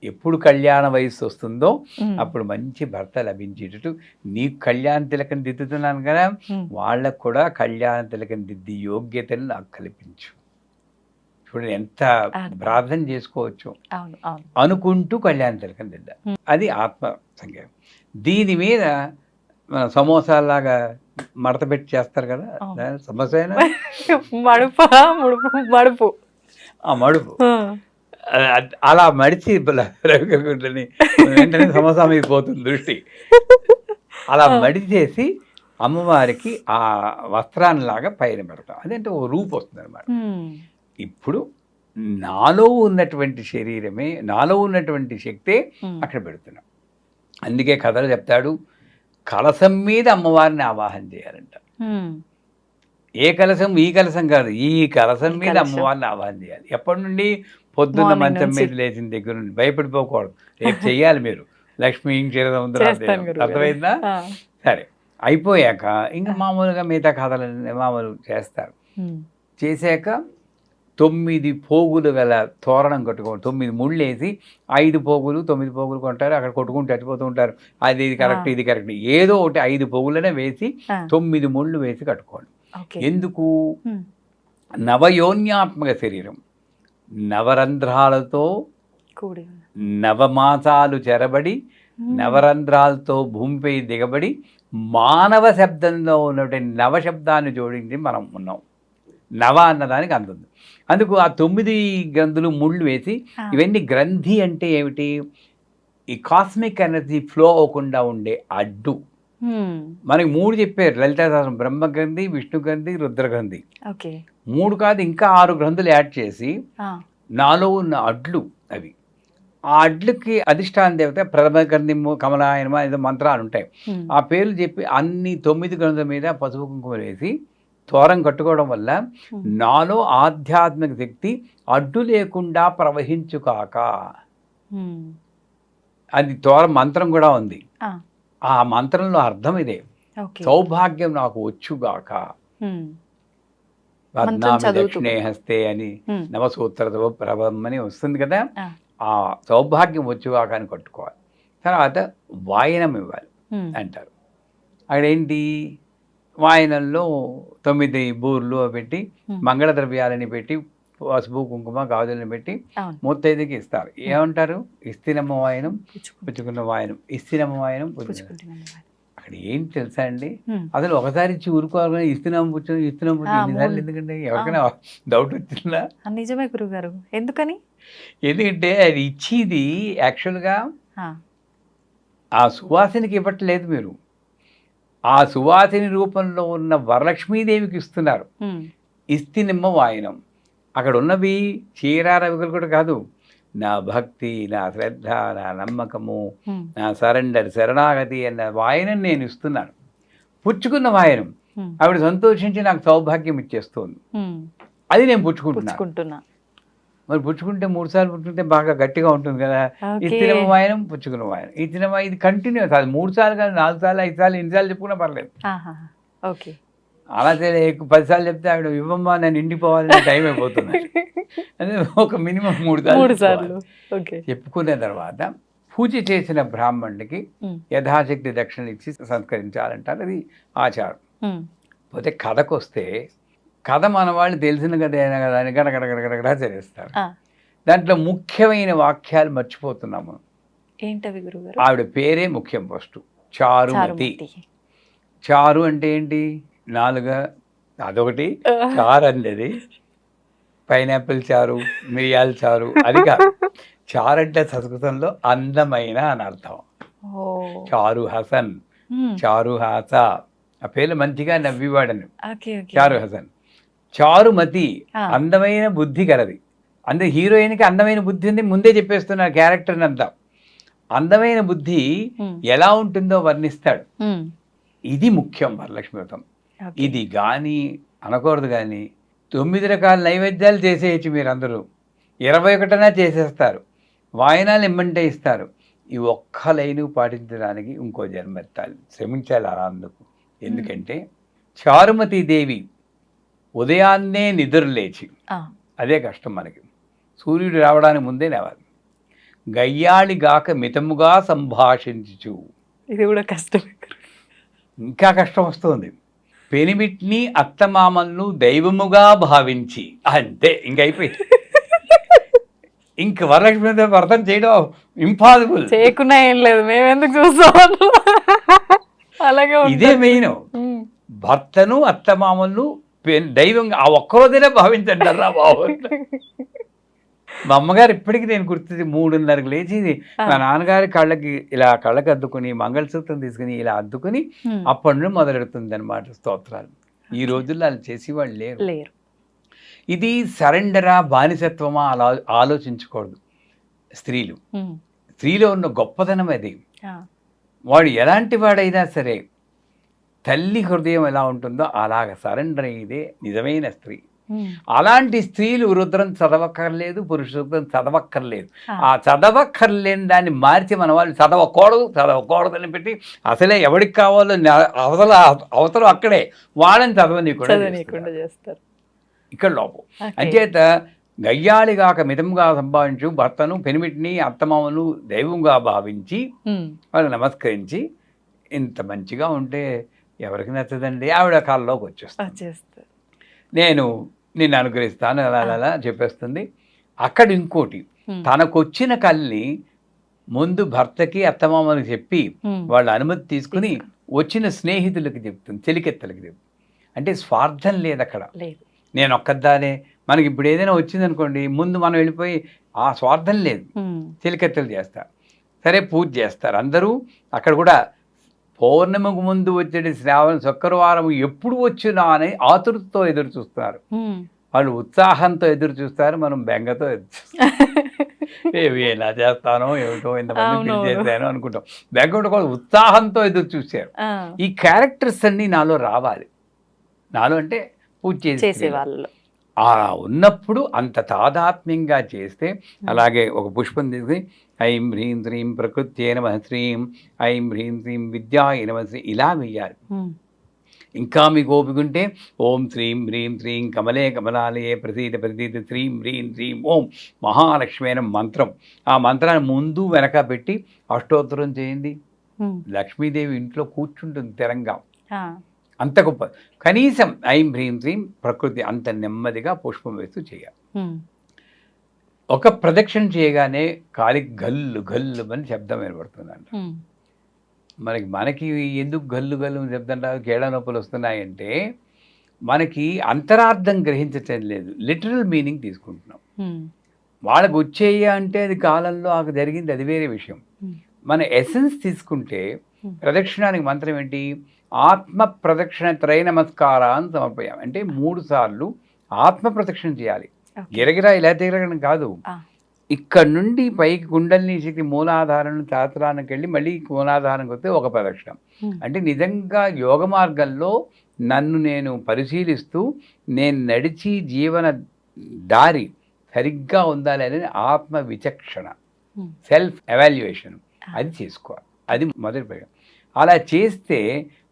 ఎప్పుడు కళ్యాణ వయస్సు వస్తుందో ఉమ్, అప్పుడు మంచి భర్త లభించేటట్టు నీకు కళ్యాణ తిలకం దిద్దుతున్నాను కదా, ఉమ్, వాళ్ళకు కూడా కళ్యాణ తిలకం దిద్ది యోగ్యతను నాకు కల్పించు. చూడండి ఎంత అర్థం. ప్రార్థన చేసుకోవచ్చు అవును, అవును. అనుకుంటూ కళ్యాణ తిలకం దిద్దా. అది ఆత్మ సంకేతం. దీని మీద మన సమోసాలాగా మడత పెట్టి చేస్తారు కదా, అవును. దాని సమోసా అయినా మడుపు ముడుపు మడుపు. ఆ మడుపు ఆ, అలా మడిచి రవికని వెంటనే సమోసా మీద పోతుంది దృష్టి. అలా మడిచేసి అమ్మవారికి ఆ వస్త్రాన్ని లాగా పైన పెడతాం. అదేంటే ఓ రూపు వస్తుంది అనమాట. ఉమ్, ఇప్పుడు నాలో ఉన్నటువంటి శరీరమే, నాలో ఉన్నటువంటి శక్తే ఉమ్, అక్కడ పెడుతున్నాం. అందుకే కథలు చెప్తాడు, కలశం మీద అమ్మవారిని ఆవాహన చేయాలంట. ఉమ్, ఏ కలశం? ఈ కలశం కాదు, ఈ కలశం మీద కలశం. అమ్మవారిని ఆవాహన చేయాలి. ఎప్పటి నుండి? పొద్దున్న Morning మంచం నుంచి. మీద లేచిన దగ్గర నుండి. భయపడిపోకూడదు, రేపు చెయ్యాలి మీరు. లక్ష్మీ చేస్తాను గురుగారు. అర్థమైందా? ఆ, సరే, అయిపోయాక ఇంకా మామూలుగా మిగతా కథలన్నీ మామూలు చేస్తారు. ఉమ్, చేశాక 9 పోగులు గల తోరణం కట్టుకోండి. 9 ముళ్ళు వేసి 5 పోగులు 9 పోగులు కొంటారు. అక్కడ కొట్టుకుంటూ చచ్చిపోతూ ఉంటారు. అది ఇది కరెక్ట్, ఇది కరెక్ట్, ఏదో ఒకటి 5 పోగులనే వేసి ఆ, 9 ముళ్ళు వేసి కట్టుకోండి. ఓకే. ఎందుకు? ఉమ్, నవయోన్యాత్మక శరీరం, నవరంధ్రాలతో కూడి. నవమాసాలు చెరబడి ఉమ్, నవరంధ్రాలతో భూమిపై దిగబడి మానవ శబ్దంలో ఉన్నటువంటి నవ శబ్దాన్ని జోడించి మనం ఉన్నాం. నవ అన్నదానికి అందుంది. అందుకు ఆ 9 గ్రంథులు ముళ్ళు వేసి, ఆ, ఇవన్నీ గ్రంథి అంటే ఏమిటి? ఈ కాస్మిక్ ఎనర్జీ ఫ్లో అవ్వకుండా ఉండే అడ్డు. ఉమ్, మనకి 3 చెప్పారు లలితా సహస్రం. బ్రహ్మగ్రంథి, విష్ణు గ్రంథి, రుద్రగ్రంథి. ఓకే. 3 కాదు ఇంకా 6 గ్రంథులు యాడ్ చేసి ఆ, నాలో ఉన్న అడ్లు అవి ఆ అడ్లకి అధిష్టాన దేవత ప్రథమ గంధిము కమలాయనమ ఏదో మంత్రాలు ఉంటాయి. ఆ పేర్లు చెప్పి అన్ని 9 గంధుల మీద పసుపు కుంకుమ వేసి తోరం కట్టుకోవడం వల్ల నాలో ఆధ్యాత్మిక శక్తి అడ్డు లేకుండా ప్రవహించుకాక, అది తోరం మంత్రం కూడా ఉంది. ఆ మంత్రంలో అర్థం ఇదే, సౌభాగ్యం నాకు వచ్చుగాక. పద్నామి దక్షిణే హస్తే అని నవసూత్ర ప్రభం అని వస్తుంది కదా, ఆ సౌభాగ్యం వచ్చుగాక అని కట్టుకోవాలి. తర్వాత వాయనం ఇవ్వాలి అంటారు. అక్కడేంటి, వాయనంలో 9 బూర్లు పెట్టి మంగళ ద్రవ్యాలని పెట్టి పసుపు కుంకుమ గాజులను పెట్టి ముత్తైదుకి ఇస్తారు. ఏమంటారు, ఇస్తినమ్మ వాయనం పుచ్చుకున్న వాయనం, ఇస్తినమ్మ వాయనం అక్కడ ఏం తెలుసా అండి, అసలు ఒకసారి ఇచ్చి ఊరుకోవాలి, ఇస్తున్నాం పుచ్చు ఎందుకంటే ఎవరికైనా డౌట్ వచ్చిందా? నిజమే గురుగారు, ఎందుకని? ఎందుకంటే అది ఇచ్చేది యాక్చువల్గా ఆ సువాసినికి ఇవ్వట్లేదు మీరు, ఆ సువాసిని రూపంలో ఉన్న వరలక్ష్మీదేవికి ఇస్తున్నారు. ఇస్తినిమ్మ వాయనం. అక్కడ ఉన్నవి చీరారవికలు కూడా కాదు, నా భక్తి, నా శ్రద్ధ, నా నమ్మకము, నా సరెండర్, శరణాగతి అన్న వాయనం నేను ఇస్తున్నాను. పుచ్చుకున్న వాయనం ఆవిడ సంతోషించి నాకు సౌభాగ్యం ఇచ్చేస్తుంది, అది నేను పుచ్చుకుంటున్నా. మరి పుచ్చుకుంటే 3 సార్లు పుచ్చుకుంటే బాగా గట్టిగా ఉంటుంది కదా. ఇస్తినమ్మ వాయనం పుచ్చుకున్న వాయనం, ఇస్తినమ్మ ఇది కంటిన్యూ కాదు, 3 సార్లు కాదు, 4 సార్లు 5 సార్లు ఎన్నిసార్లు చెప్పుకున్నా పర్లేదు. అలా 10 సార్లు చెప్తే ఆవిడ ఇవ్వమ్మా నేను ఇండిపోవాలని టైం అయిపోతుంది. అదే ఒక మినిమం 3 సార్లు చెప్పుకున్న తర్వాత పూజ చేసిన బ్రాహ్మణుడికి యథాశక్తి దక్షిణలు ఇచ్చి సంస్కరించాలంటారు, అది ఆచారం. పోతే కథకు వస్తే, కథ మన వాళ్ళు తెలిసిన కథ అయినా కదా అని గడగడగడగడగడా చేస్తారు. దాంట్లో ముఖ్యమైన వాక్యాలు మర్చిపోతున్నాము. ఏంటవి గురుగారు? ఆవిడ పేరే ముఖ్యం. ఫస్ట్ చారుమతి. చారు అంటే ఏంటి? 4 అదొకటి, చారు అనేది పైనాపిల్ చారు, మిరియాల చారు, అది కాదు. చారు అంటే సంస్కృతంలో అందమైన అని అర్థం. చారు హసన్, చారు హాస, ఆ పేర్లు మంచిగా నవ్వివాడని. చారు హసన్. చారుమతి అందమైన బుద్ధి కలది. అంటే హీరోయిన్కి అందమైన బుద్ధి ఉంది, ముందే చెప్పేస్తున్నారు క్యారెక్టర్ని అంతా. అందమైన బుద్ధి ఎలా ఉంటుందో వర్ణిస్తాడు. ఇది ముఖ్యం వరలక్ష్మి వ్రతం. ఇది కానీ అనకూడదు, కానీ 9 రకాల నైవేద్యాలు చేసేయచ్చు మీరందరూ, 21 చేసేస్తారు, వాయనాలు ఇమ్మంటే ఇస్తారు. ఈ ఒక్క లైను పాటించడానికి ఇంకో జన్మెత్తాలి, శ్రమించాలి అలా అందుకు. ఎందుకంటే చారుమతి దేవి ఉదయాన్నే నిద్రలేచి, అదే కష్టం మనకి, సూర్యుడు రావడానికి ముందే లేవాలి. గయ్యాళిగాక మితముగా సంభాషించు, ఇది కూడా కష్టం, ఇంకా కష్టం వస్తుంది. పెనిమిట్ని అత్తమామలను దైవముగా భావించి, అంతే ఇంకైపోయింది. ఇంక వరలక్ష్మి వ్రతం చేయడం ఇంపాసిబుల్. చేయకుండా ఏం లేదు, మేము ఎందుకు చూస్తాం. అలాగే ఇదే మెయిన్. భర్తను అత్తమామలను దైవంగా ఆ ఒక్కరోజైనా భావించండి రా బాబు. మా అమ్మగారు ఇప్పటికీ నేను గుర్తుంది, 3:30కి లేచి మా నాన్నగారి కళ్ళకి ఇలా కళ్ళకి అద్దుకుని మంగళసూత్రం తీసుకుని ఇలా అద్దుకుని అప్పటి నుండి మొదలెడుతుంది అనమాట స్తోత్రాలు. ఈ రోజుల్లో అలా చేసేవాళ్ళు లేరు. ఇది సరెండరా బానిసత్వమా అలా ఆలోచించకూడదు. స్త్రీలో ఉన్న గొప్పతనం అది. వాడు ఎలాంటి వాడైనా సరే తల్లి హృదయం ఎలా ఉంటుందో అలాగ సరెండర్ అయ్యేదే నిజమైన స్త్రీ. అలాంటి స్త్రీలు రుద్రం చదవక్కర్లేదు, పురుష రుద్రం చదవక్కర్లేదు. ఆ చదవక్కర్లేని దాన్ని మార్చి మన వాళ్ళు చదవకూడదు అని పెట్టి అసలే ఎవరికి కావాలో అవసరం అక్కడే వాళ్ళని చదవనీయకుండా చేస్తారు. ఇక్కడ లోపం. అంచేత గయ్యాళిగాక మితంగా సంభావించు, భర్తను పెనిమిటిని అత్తమామను దైవంగా భావించి వాళ్ళు నమస్కరించి, ఇంత మంచిగా ఉంటే ఎవరికి నచ్చదండి. ఆవిడ కాళ్ళలోకి వచ్చేస్తారు, నేను నిన్ను అనుగ్రహిస్తాను అలా చెప్పేస్తుంది. అక్కడ ఇంకోటి, తనకొచ్చిన కల్ని ముందు భర్తకి అత్తమామలకు చెప్పి వాళ్ళ అనుమతి తీసుకుని వచ్చిన స్నేహితులకి చెప్తుంది, చెలికెత్తలకి చెప్తుంది. అంటే స్వార్థం లేదు అక్కడ. నేను ఒక్కదానే, మనకి ఇప్పుడు ఏదైనా వచ్చిందనుకోండి ముందు మనం వెళ్ళిపోయి, ఆ స్వార్థం లేదు. చెలికెత్తలు చేస్తారు, సరే పూజ చేస్తారు అందరూ. అక్కడ కూడా పౌర్ణమికి ముందు వచ్చే శ్రావణ శుక్రవారం ఎప్పుడు వచ్చినా అని ఆతృతతో ఎదురు చూస్తున్నారు. వాళ్ళు ఉత్సాహంతో ఎదురు చూస్తారు, మనం బెంగతో ఎదురు చూస్తాం. ఏవి ఎలా చేస్తానో ఏమిటో ఇంతమంది అవునవును. చేశాను అనుకుంటాం. బ్యాక్గ్రౌండ్ కూడా ఉత్సాహంతో ఎదురు చూశారు. ఆ, ఈ క్యారెక్టర్స్ అన్నీ నాలో రావాలి. నాలో అంటే పూజ చేసే చేసే వాళ్ళు. ఆ ఉన్నప్పుడు అంత తాదాత్మ్యంగా చేస్తే, అలాగే ఒక పుష్పం తీసుకుని ఐం హ్రీం శ్రీం ప్రకృత్యే నమః శ్రీం ఐం హ్రీం శ్రీం విద్యాయ నమః శ్రీ ఇలా వెయ్యాలి. ఇంకా మీకు ఓపిక ఉంటే ఓం శ్రీం హ్రీం శ్రీం కమలే కమలాలయే ప్రసీద ప్రసీద శ్రీం హ్రీం శ్రీం ఓం మహాలక్ష్మి అనే మంత్రం, ఆ మంత్రాన్ని ముందు వెనక పెట్టి అష్టోత్తరం చేయండి. లక్ష్మీదేవి ఇంట్లో కూర్చుంటుంది స్థిరంగా. అంత గొప్ప. కనీసం ఐం హ్రీం శ్రీం ప్రకృతి అంత నెమ్మదిగా పుష్పం వేస్తూ చేయాలి. ఒక ప్రదక్షిణ చేయగానే కాలికి గల్లు గల్లు అని శబ్దం ఏర్పడుతుందంట. మనకి ఎందుకు గల్లు గల్లు అని శబ్దం రాదు, కేళ నొప్పులు వస్తున్నాయంటే మనకి అంతరార్థం గ్రహించటం లేదు, లిటరల్ మీనింగ్ తీసుకుంటున్నాం. వాళ్ళకి వచ్చేయ అంటే అది కాలంలో ఆకు జరిగింది, అది వేరే విషయం. మన ఎసెన్స్ తీసుకుంటే ప్రదక్షిణానికి మంత్రం ఏంటి? ఆత్మ ప్రదక్షిణ త్రయ నమస్కారాన్ని సమర్పయాం అంటే 3 సార్లు ఆత్మ ప్రదక్షిణ చేయాలి. గిరగిరా ఇలా తిరగడం కాదు. ఇక్కడ నుండి పైకి కుండలిని శక్తి మూలాధారం శాస్త్రానికి వెళ్ళి మళ్ళీ మూలాధారానికి వస్తే ఒక ప్రదక్షిణ. అంటే నిజంగా యోగ మార్గంలో నన్ను నేను పరిశీలిస్తూ నేను నడిచి జీవన దారి సరిగ్గా ఉండాలి అనేది ఆత్మ విచక్షణ, సెల్ఫ్ ఎవాల్యుయేషన్ అది చేసుకోవాలి. అది మొదటి ప్రయోగం. అలా చేస్తే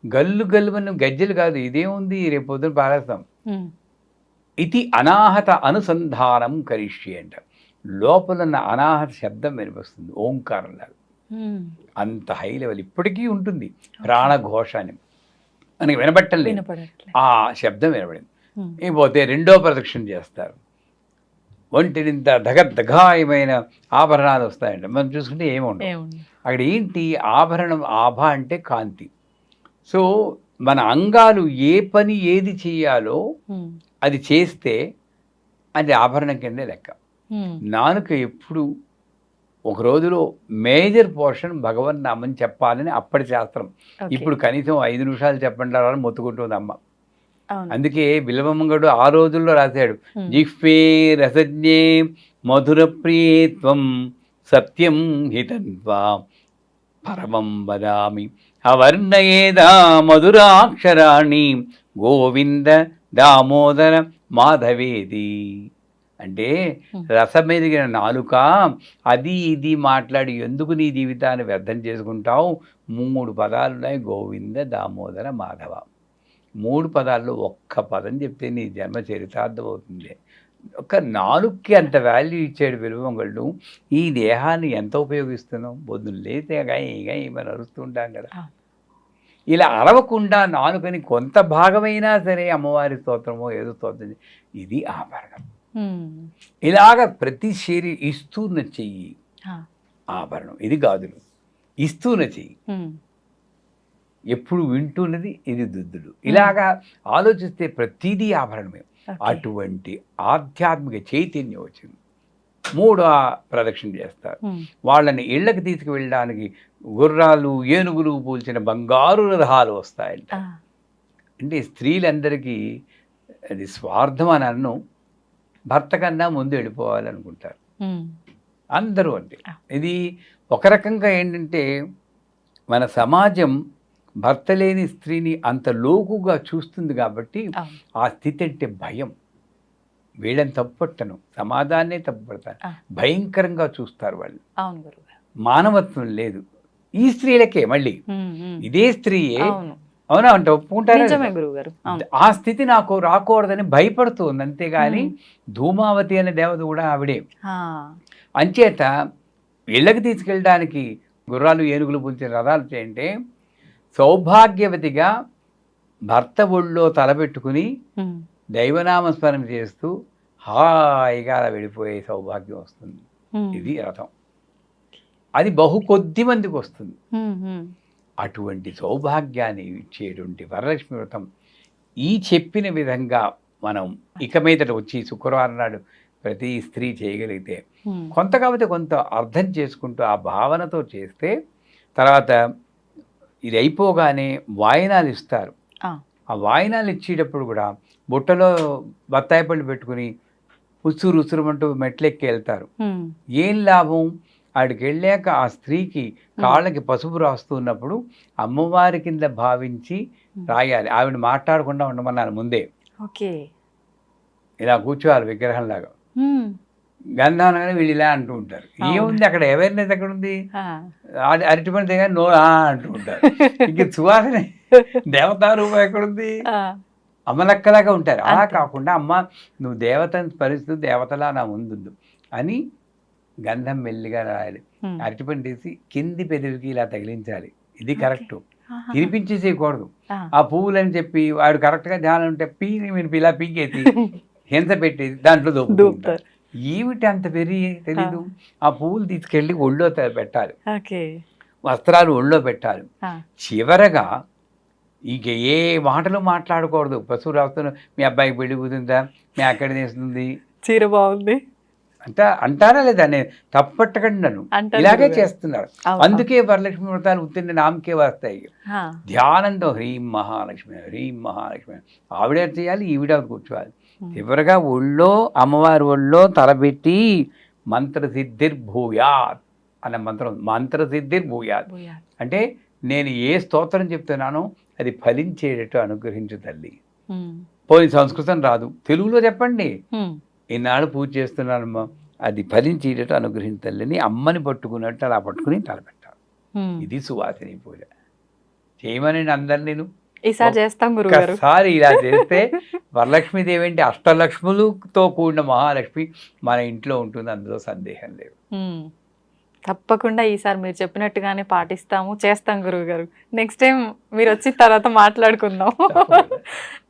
గల్లు గల్లు అని గజ్జలు కాదు, ఇదేముంది రేపు పొద్దున పారేస్తాం. ఇది అనాహత అనుసంధానం కరిష్యే అంట. లోపల ఉన్న అనాహత శబ్దం వినిపిస్తుంది, ఓంకారం లాగా. అంత హై లెవెల్ ఇప్పటికీ ఉంటుంది. ప్రాణఘోష అని మనకి వినబట్టం లేదు, ఆ శబ్దం వినబడింది. ఇకపోతే 2వ ప్రదక్షిణ చేస్తారు. ఒంటినింత దగాయమైన ఆభరణాలు వస్తాయంట. మనం చూసుకుంటే ఏముండవు అక్కడ. ఏంటి ఆభరణం? ఆభ అంటే కాంతి. సో మన అంగాలు ఏ పని ఏది చేయాలో అది చేస్తే అది ఆభరణం కిందే లెక్క. నాలుక ఎప్పుడు ఒక రోజులో మేజర్ పోర్షన్ భగవన్ నామని చెప్పాలని అప్పటి శాస్త్రం. ఇప్పుడు కనీసం 5 నిమిషాలు చెప్పండి అని మొత్తుకుంటుంది అమ్మ. అందుకే బిల్వమంగడు ఆ రోజుల్లో రాశాడు, జిహ్వే రసజ్ఞే మధుర ప్రియత్వం సత్యం హితన్వా పరమం వదామి అవర్ణయేదా మధురాక్షరాణి గోవింద దామోదర మాధవేది. అంటే రసమెరిగిన నాలుక అది ఇది మాట్లాడి ఎందుకు నీ జీవితాన్ని వ్యర్థం చేసుకుంటావు? 3 పదాలు ఉన్నాయి, గోవింద దామోదర మాధవ. 3 పదాల్లో ఒక్క పదం చెప్తే నీ జన్మ చరితార్థం అవుతుంది. ఒక నాలుగుకి అంత వాల్యూ ఇచ్చాడు విలువంగళ్ళు. ఈ దేహాన్ని ఎంత ఉపయోగిస్తున్నాం? బొద్దులు లేతే మనం అరుస్తుంటాం కదా. ఇలా అరవకుండా నాలుకని కొంత భాగమైనా సరే అమ్మవారి స్తోత్రమో ఏదో స్తోత్రం, ఇది ఆభరణం. ఇలాగ ప్రతి ఇస్తూన చెయ్యి ఆభరణం. ఇది గాజులు. ఇస్తూన చెయ్యి ఎప్పుడు వింటున్నది, ఇది దుద్దులు. ఇలాగా ఆలోచిస్తే ప్రతిదీ ఆభరణమే. అటువంటి ఆధ్యాత్మిక చైతన్యం వచ్చింది. 3వ ప్రదక్షిణ చేస్తారు. వాళ్ళని ఇళ్ళకి తీసుకువెళ్ళడానికి గుర్రాలు ఏనుగులు పూల్చిన బంగారు రథాలు వస్తాయంట. అంటే స్త్రీలందరికీ అది స్వార్థం అని అన్ను, భర్త కన్నా ముందు వెళ్ళిపోవాలనుకుంటారు అందరూ. అంటే ఇది ఒక రకంగా ఏంటంటే మన సమాజం భర్త లేని స్త్రీని అంత లోకుగా చూస్తుంది కాబట్టి ఆ స్థితి అంటే భయం. వీళ్ళని తప్పుపట్టను, సమాజాన్నే తప్పుపడతాను, భయంకరంగా చూస్తారు వాళ్ళు. మానవత్వం లేదు ఈ స్త్రీలకే. మళ్ళీ ఇదే స్త్రీయే, అవునా అంటే ఒప్పుకుంటారు. ఆ స్థితి నాకు రాకూడదని భయపడుతుంది అంతేగాని ధూమావతి అనే దేవత కూడా ఆవిడే. అంచేత ఇళ్ళకి తీసుకెళ్ళడానికి గుర్రాలు ఏనుగులు పులిచిన రథాలు చేయంటే సౌభాగ్యవతిగా భర్త ఒళ్ళో తలపెట్టుకుని దైవనామస్మరణ చేస్తూ హాయిగా అలా వెళ్ళిపోయే సౌభాగ్యం వస్తుంది. ఇది రథం. అది బహు కొద్ది మందికి వస్తుంది. అటువంటి సౌభాగ్యాన్ని ఇచ్చేటువంటి వరలక్ష్మి వ్రతం ఈ చెప్పిన విధంగా మనం ఇక మీదట వచ్చి శుక్రవారం నాడు ప్రతి స్త్రీ చేయగలిగితే కొంత కాబట్టి కొంత అర్థం చేసుకుంటూ ఆ భావనతో చేస్తే, తర్వాత ఇది అయిపోగానే వాయినాలు ఇస్తారు. ఆ వాయినాలు ఇచ్చేటప్పుడు కూడా బుట్టలో బత్తాయి పళ్ళు పెట్టుకుని ఉసురు ఉసురుమంటూ మెట్లెక్కి వెళ్తారు. ఏం లాభం? ఆడికి వెళ్ళాక ఆ స్త్రీకి కాళ్ళకి పసుపు రాస్తున్నప్పుడు అమ్మవారి కింద భావించి రాయాలి. ఆవిడ మాట్లాడకుండా ఉండమన్నాను ముందే. ఓకే. ఇలా కూర్చోవాలి విగ్రహంలాగా. గంధానగానే వీళ్ళు ఇలా అంటూ ఉంటారు. ఏముంది అక్కడ? అవేర్నెస్ ఎక్కడ ఉంది? అరటిపండు దగ్గర నో అంటూ ఉంటారు. ఇంక సువాసన దేవతా రూపం ఎక్కడుంది? అమ్మలక్కలాగా ఉంటారు. అలా కాకుండా అమ్మ నువ్వు దేవతని స్మరిస్తూ దేవతలా నా ముందు అని గంధం మెల్లిగా రాయాలి. అరటిపండు తీసి కింది పెదవికి ఇలా తగిలించాలి. ఇది కరెక్ట్. తినిపించేసేయకూడదు. ఆ పువ్వులని చెప్పి వాడు కరెక్ట్గా ధ్యానం ఉంటే మీరు ఇలా పీకేసి హింస పెట్టేది దాంట్లో దొప్పుకుంటారు. ఏమిటి అంత తెలీదు. ఆ పువ్వులు తీసుకెళ్ళి ఒళ్ళో పెట్టాలి, వస్త్రాలు ఒళ్ళో పెట్టాలి. చివరగా ఇక ఏ మాటలు మాట్లాడకూడదు. పశువు రాస్తున్నా మీ అబ్బాయికి పెళ్లి కూతుందా, మీ అక్కడ తీస్తుంది, చీర బాగుంది అంటారా లేదా? నేను తప్పట్టకండి, నన్ను ఇలాగే చేస్తున్నారు. అందుకే వరలక్ష్మి వ్రతాలు ఉత్తిన నామకే వస్తాయి. ధ్యానంతో హ్రీం మహాలక్ష్మి హ్రీం మహాలక్ష్మి ఆవిడ చేయాలి, ఈవిడ కూర్చోవాలి. చివరగా ఒళ్ళో అమ్మవారి ఒళ్ళో తలబెట్టి మంత్రసిద్ధిర్భూయాత్ అనే మంత్రం. మంత్రసిద్ధిర్భూయాత్ అంటే నేను ఏ స్తోత్రం చెప్తున్నానో అది ఫలించేటట్టు అనుగ్రహించు తల్లి. పోయి సంస్కృతం రాదు, తెలుగులో చెప్పండి. ఈనాడు పూజ చేస్తున్నానమ్మా, అది ఫలించేటట్టు అనుగ్రహించు తల్లిని అమ్మని పట్టుకున్నట్టు అలా పట్టుకుని తలపెట్టాలి. ఇది సువాసిని పూజ. చేయమని అందరు నేను ఈసారి చేస్తాం గురుగారు. ఒకసారి ఇలా చేస్తే వరలక్ష్మీదేవి అంటే అష్టలక్ష్ములతో కూడిన మహాలక్ష్మి మన ఇంట్లో ఉంటుంది, అందులో సందేహం లేదు. తప్పకుండా ఈసారి మీరు చెప్పినట్టుగానే పాటిస్తాము, చేస్తాం గురువుగారు. నెక్స్ట్ టైం మీరు వచ్చిన తర్వాత మాట్లాడుకుందాం.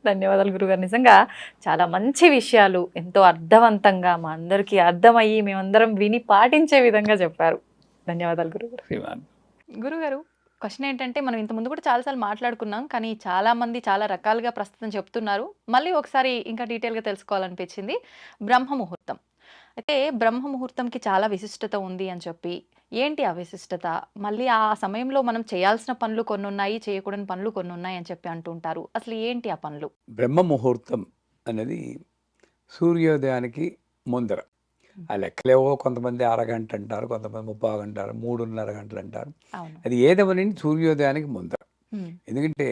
ధన్యవాదాలు గురుగారు. నిజంగా చాలా మంచి విషయాలు ఎంతో అర్థవంతంగా మా అందరికీ అర్థమయ్యి మేమందరం విని పాటించే విధంగా చెప్పారు. ధన్యవాదాలు గురుగారు. గురుగారు, క్వశ్చన్ ఏంటంటే మనం ఇంతకుముందు కూడా చాలాసార్లు మాట్లాడుకున్నాం, కానీ చాలామంది చాలా రకాలుగా ప్రస్తుతం చెప్తున్నారు. మళ్ళీ ఒకసారి ఇంకా డీటెయిల్గా తెలుసుకోవాలనిపించింది. బ్రహ్మ ముహూర్తం అయితే బ్రహ్మ ముహూర్తంకి చాలా విశిష్టత ఉంది అని చెప్పి, ఏంటి ఆ విశిష్టత? మళ్ళీ ఆ సమయంలో మనం చేయాల్సిన పనులు కొన్ని ఉన్నాయి, చేయకూడని పనులు కొన్ని ఉన్నాయి అని చెప్పి అంటుంటారు. అసలు ఏంటి ఆ పనులు? బ్రహ్మ ముహూర్తం అనేది సూర్యోదయానికి ముందర. ఆ లెక్కలేవో కొంతమంది అరగంట అంటారు, కొంతమంది 30 అంటారు, 3:30 గంటలు అంటారు. అది ఏదేమని సూర్యోదయానికి ముందర. ఎందుకంటే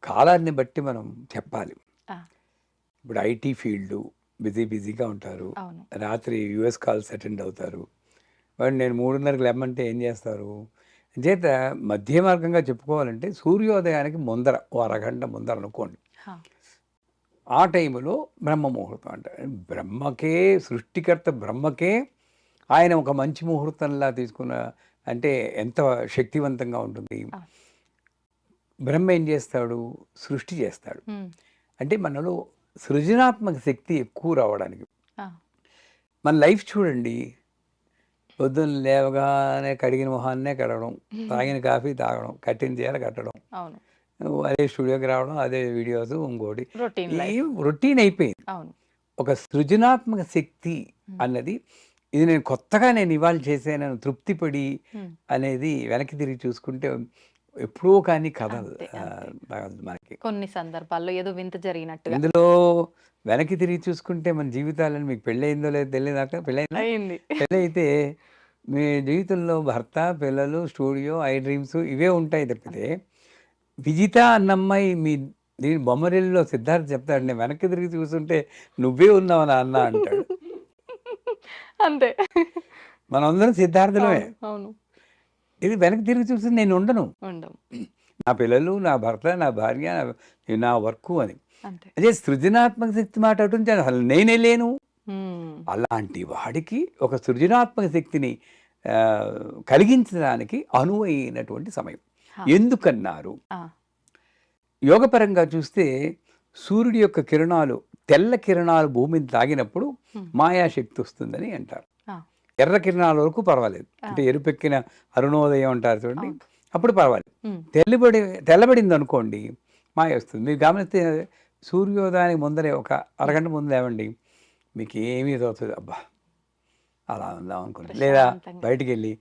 కాలాన్ని బట్టి మనం చెప్పాలి. ఇప్పుడు ఐటీ ఫీల్డ్ బిజీగా ఉంటారు, రాత్రి యుఎస్ కాల్స్ అటెండ్ అవుతారు. వాడు నేను 3:30కి లేమంటే ఏం చేస్తారు? చేత మధ్య మార్గంగా చెప్పుకోవాలంటే సూర్యోదయానికి ముందర ఓ అరగంట ముందర అనుకోండి. ఆ టైంలో బ్రహ్మ ముహూర్తం అంటారు. బ్రహ్మకే, సృష్టికర్త బ్రహ్మకే ఆయన ఒక మంచి ముహూర్తంలా తీసుకున్న అంటే ఎంత శక్తివంతంగా ఉంటుంది. బ్రహ్మ ఏం చేస్తాడు? సృష్టి చేస్తాడు. అంటే మనలో సృజనాత్మక శక్తి ఎక్కువ రావడానికి. మన లైఫ్ చూడండి, పొద్దున్న లేవగానే కడిగిన మొహాన్నే కడగడం, తాగిన కాఫీ తాగడం, కట్టిన చీర కట్టడం, అదే స్టూడియోకి రావడం, అదే వీడియోస్, ఇంకోటి రొటీన్ అయిపోయింది. ఒక సృజనాత్మక శక్తి అన్నది ఇది నేను కొత్తగా ఇవాళ చేసాను తృప్తిపడి అనేది వెనక్కి తిరిగి చూసుకుంటే ఎప్పుడో కానీ కథలు మనకి కొన్ని సందర్భాల్లో ఏదో వింత జరిగినట్టు. ఇందులో వెనక్కి తిరిగి చూసుకుంటే మన జీవితాలని, మీకు పెళ్ళయిందో లేదో తెలియదాకా, పెళ్ళైతే మీ జీవితంలో భర్త, పిల్లలు, స్టూడియో, ఐ డ్రీమ్స్ ఇవే ఉంటాయి తప్పితే విజిత అన్నమ్మాయి మీ దీని బొమ్మరిల్లో సిద్ధార్థ్ చెప్తాడు, నేను వెనక్కి తిరిగి చూస్తుంటే నువ్వే ఉన్నావు నాన్న అంటాడు. అంతే, మనందరం సిద్ధార్థులమే. అవును. ఇది వెనక్కి తిరిగి చూస్తే నేను ఉండను, నా పిల్లలు, నా భర్త, నా భార్య, నా వర్క్ అని. అదే సృజనాత్మక శక్తి మాట అటుంటే అసలు నేనే లేను. అలాంటి వాడికి ఒక సృజనాత్మక శక్తిని కలిగించడానికి అనువైనటువంటి సమయం. ఎందుకన్నారు? యోగపరంగా చూస్తే సూర్యుడి యొక్క కిరణాలు, తెల్ల కిరణాలు భూమిని తాగినప్పుడు మాయాశక్తి వస్తుందని అంటారు. ఎర్ర కిరణాల వరకు పర్వాలేదు, అంటే ఎరుపెక్కిన అరుణోదయం అంటారు చూడండి, అప్పుడు పర్వాలేదు. తెల్లబడింది అనుకోండి మాయ వస్తుంది. మీరు గమనిస్తే సూర్యోదయానికి ముందరే ఒక అరగంట ముందు లేవండి, మీకు ఏమీ తోస్తుంది, అబ్బా అలా ఉందాం అనుకోండి, లేదా బయటికి వెళ్ళి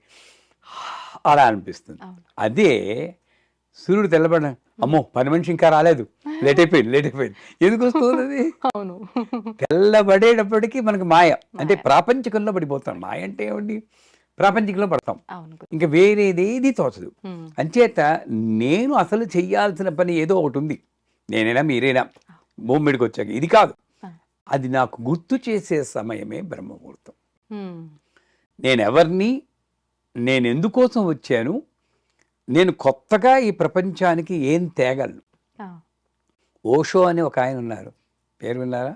అలా అనిపిస్తుంది. అదే సూర్యుడు తెల్లబడ అమ్మో పని మనిషి ఇంకా రాలేదు, లేట్ అయిపోయింది. ఎందుకు వస్తుంది అది? అవును. తెల్లబడేటప్పటికి మనకి మాయ, అంటే ప్రాపంచికంలో పడిపోతాం. మాయ అంటే ఏమిటి? ప్రాపంచికంలో పడతాం, ఇంకా వేరేదేది తోచదు. అంచేత నేను అసలు చెయ్యాల్సిన పని ఏదో ఒకటి ఉంది, నేనైనా మీరైనా భూమి మీదకి వచ్చాక, ఇది కాదు, అది నాకు గుర్తు చేసే సమయమే బ్రహ్మముహూర్తం. నేనెవరిని, నేను ఎందుకోసం వచ్చాను, నేను కొత్తగా ఈ ప్రపంచానికి ఏం తేగలను. ఓషో అని ఒక ఆయన ఉన్నారు, పేరు విన్నారా?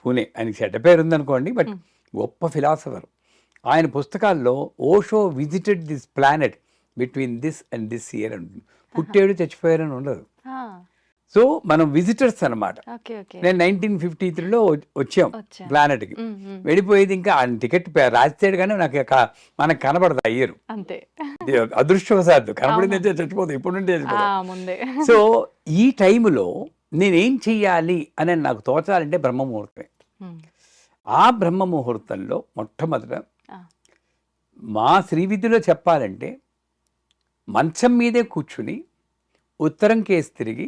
పూణే, ఆయనకి చెడ్డ పేరు ఉందనుకోండి, బట్ గొప్ప ఫిలాసఫర్. ఆయన పుస్తకాల్లో Osho visited this planet between this and this year అని ఉంటుంది. పుట్టాడు చచ్చిపోయారని ఉండదు. సో మనం విజిటర్స్ అనమాట. నేను 1953లో వచ్చాం ప్లానెట్కి. వెళ్ళిపోయేది ఇంకా టికెట్ రాస్తాడు కానీ మనకు కనబడదు అయ్యారు, అంతే. అదృష్టవశాత్తు కనబడింది చచ్చిపోతుంది, ఇప్పుడు నుండి చచ్చిపోతుంది. సో ఈ టైంలో నేనేం చెయ్యాలి అని నాకు తోచాలంటే బ్రహ్మముహూర్తమే. ఆ బ్రహ్మముహూర్తంలో మొట్టమొదట మా శ్రీవిద్యలో చెప్పాలంటే మంచం మీదే కూర్చుని ఉత్తరం కేసు తిరిగి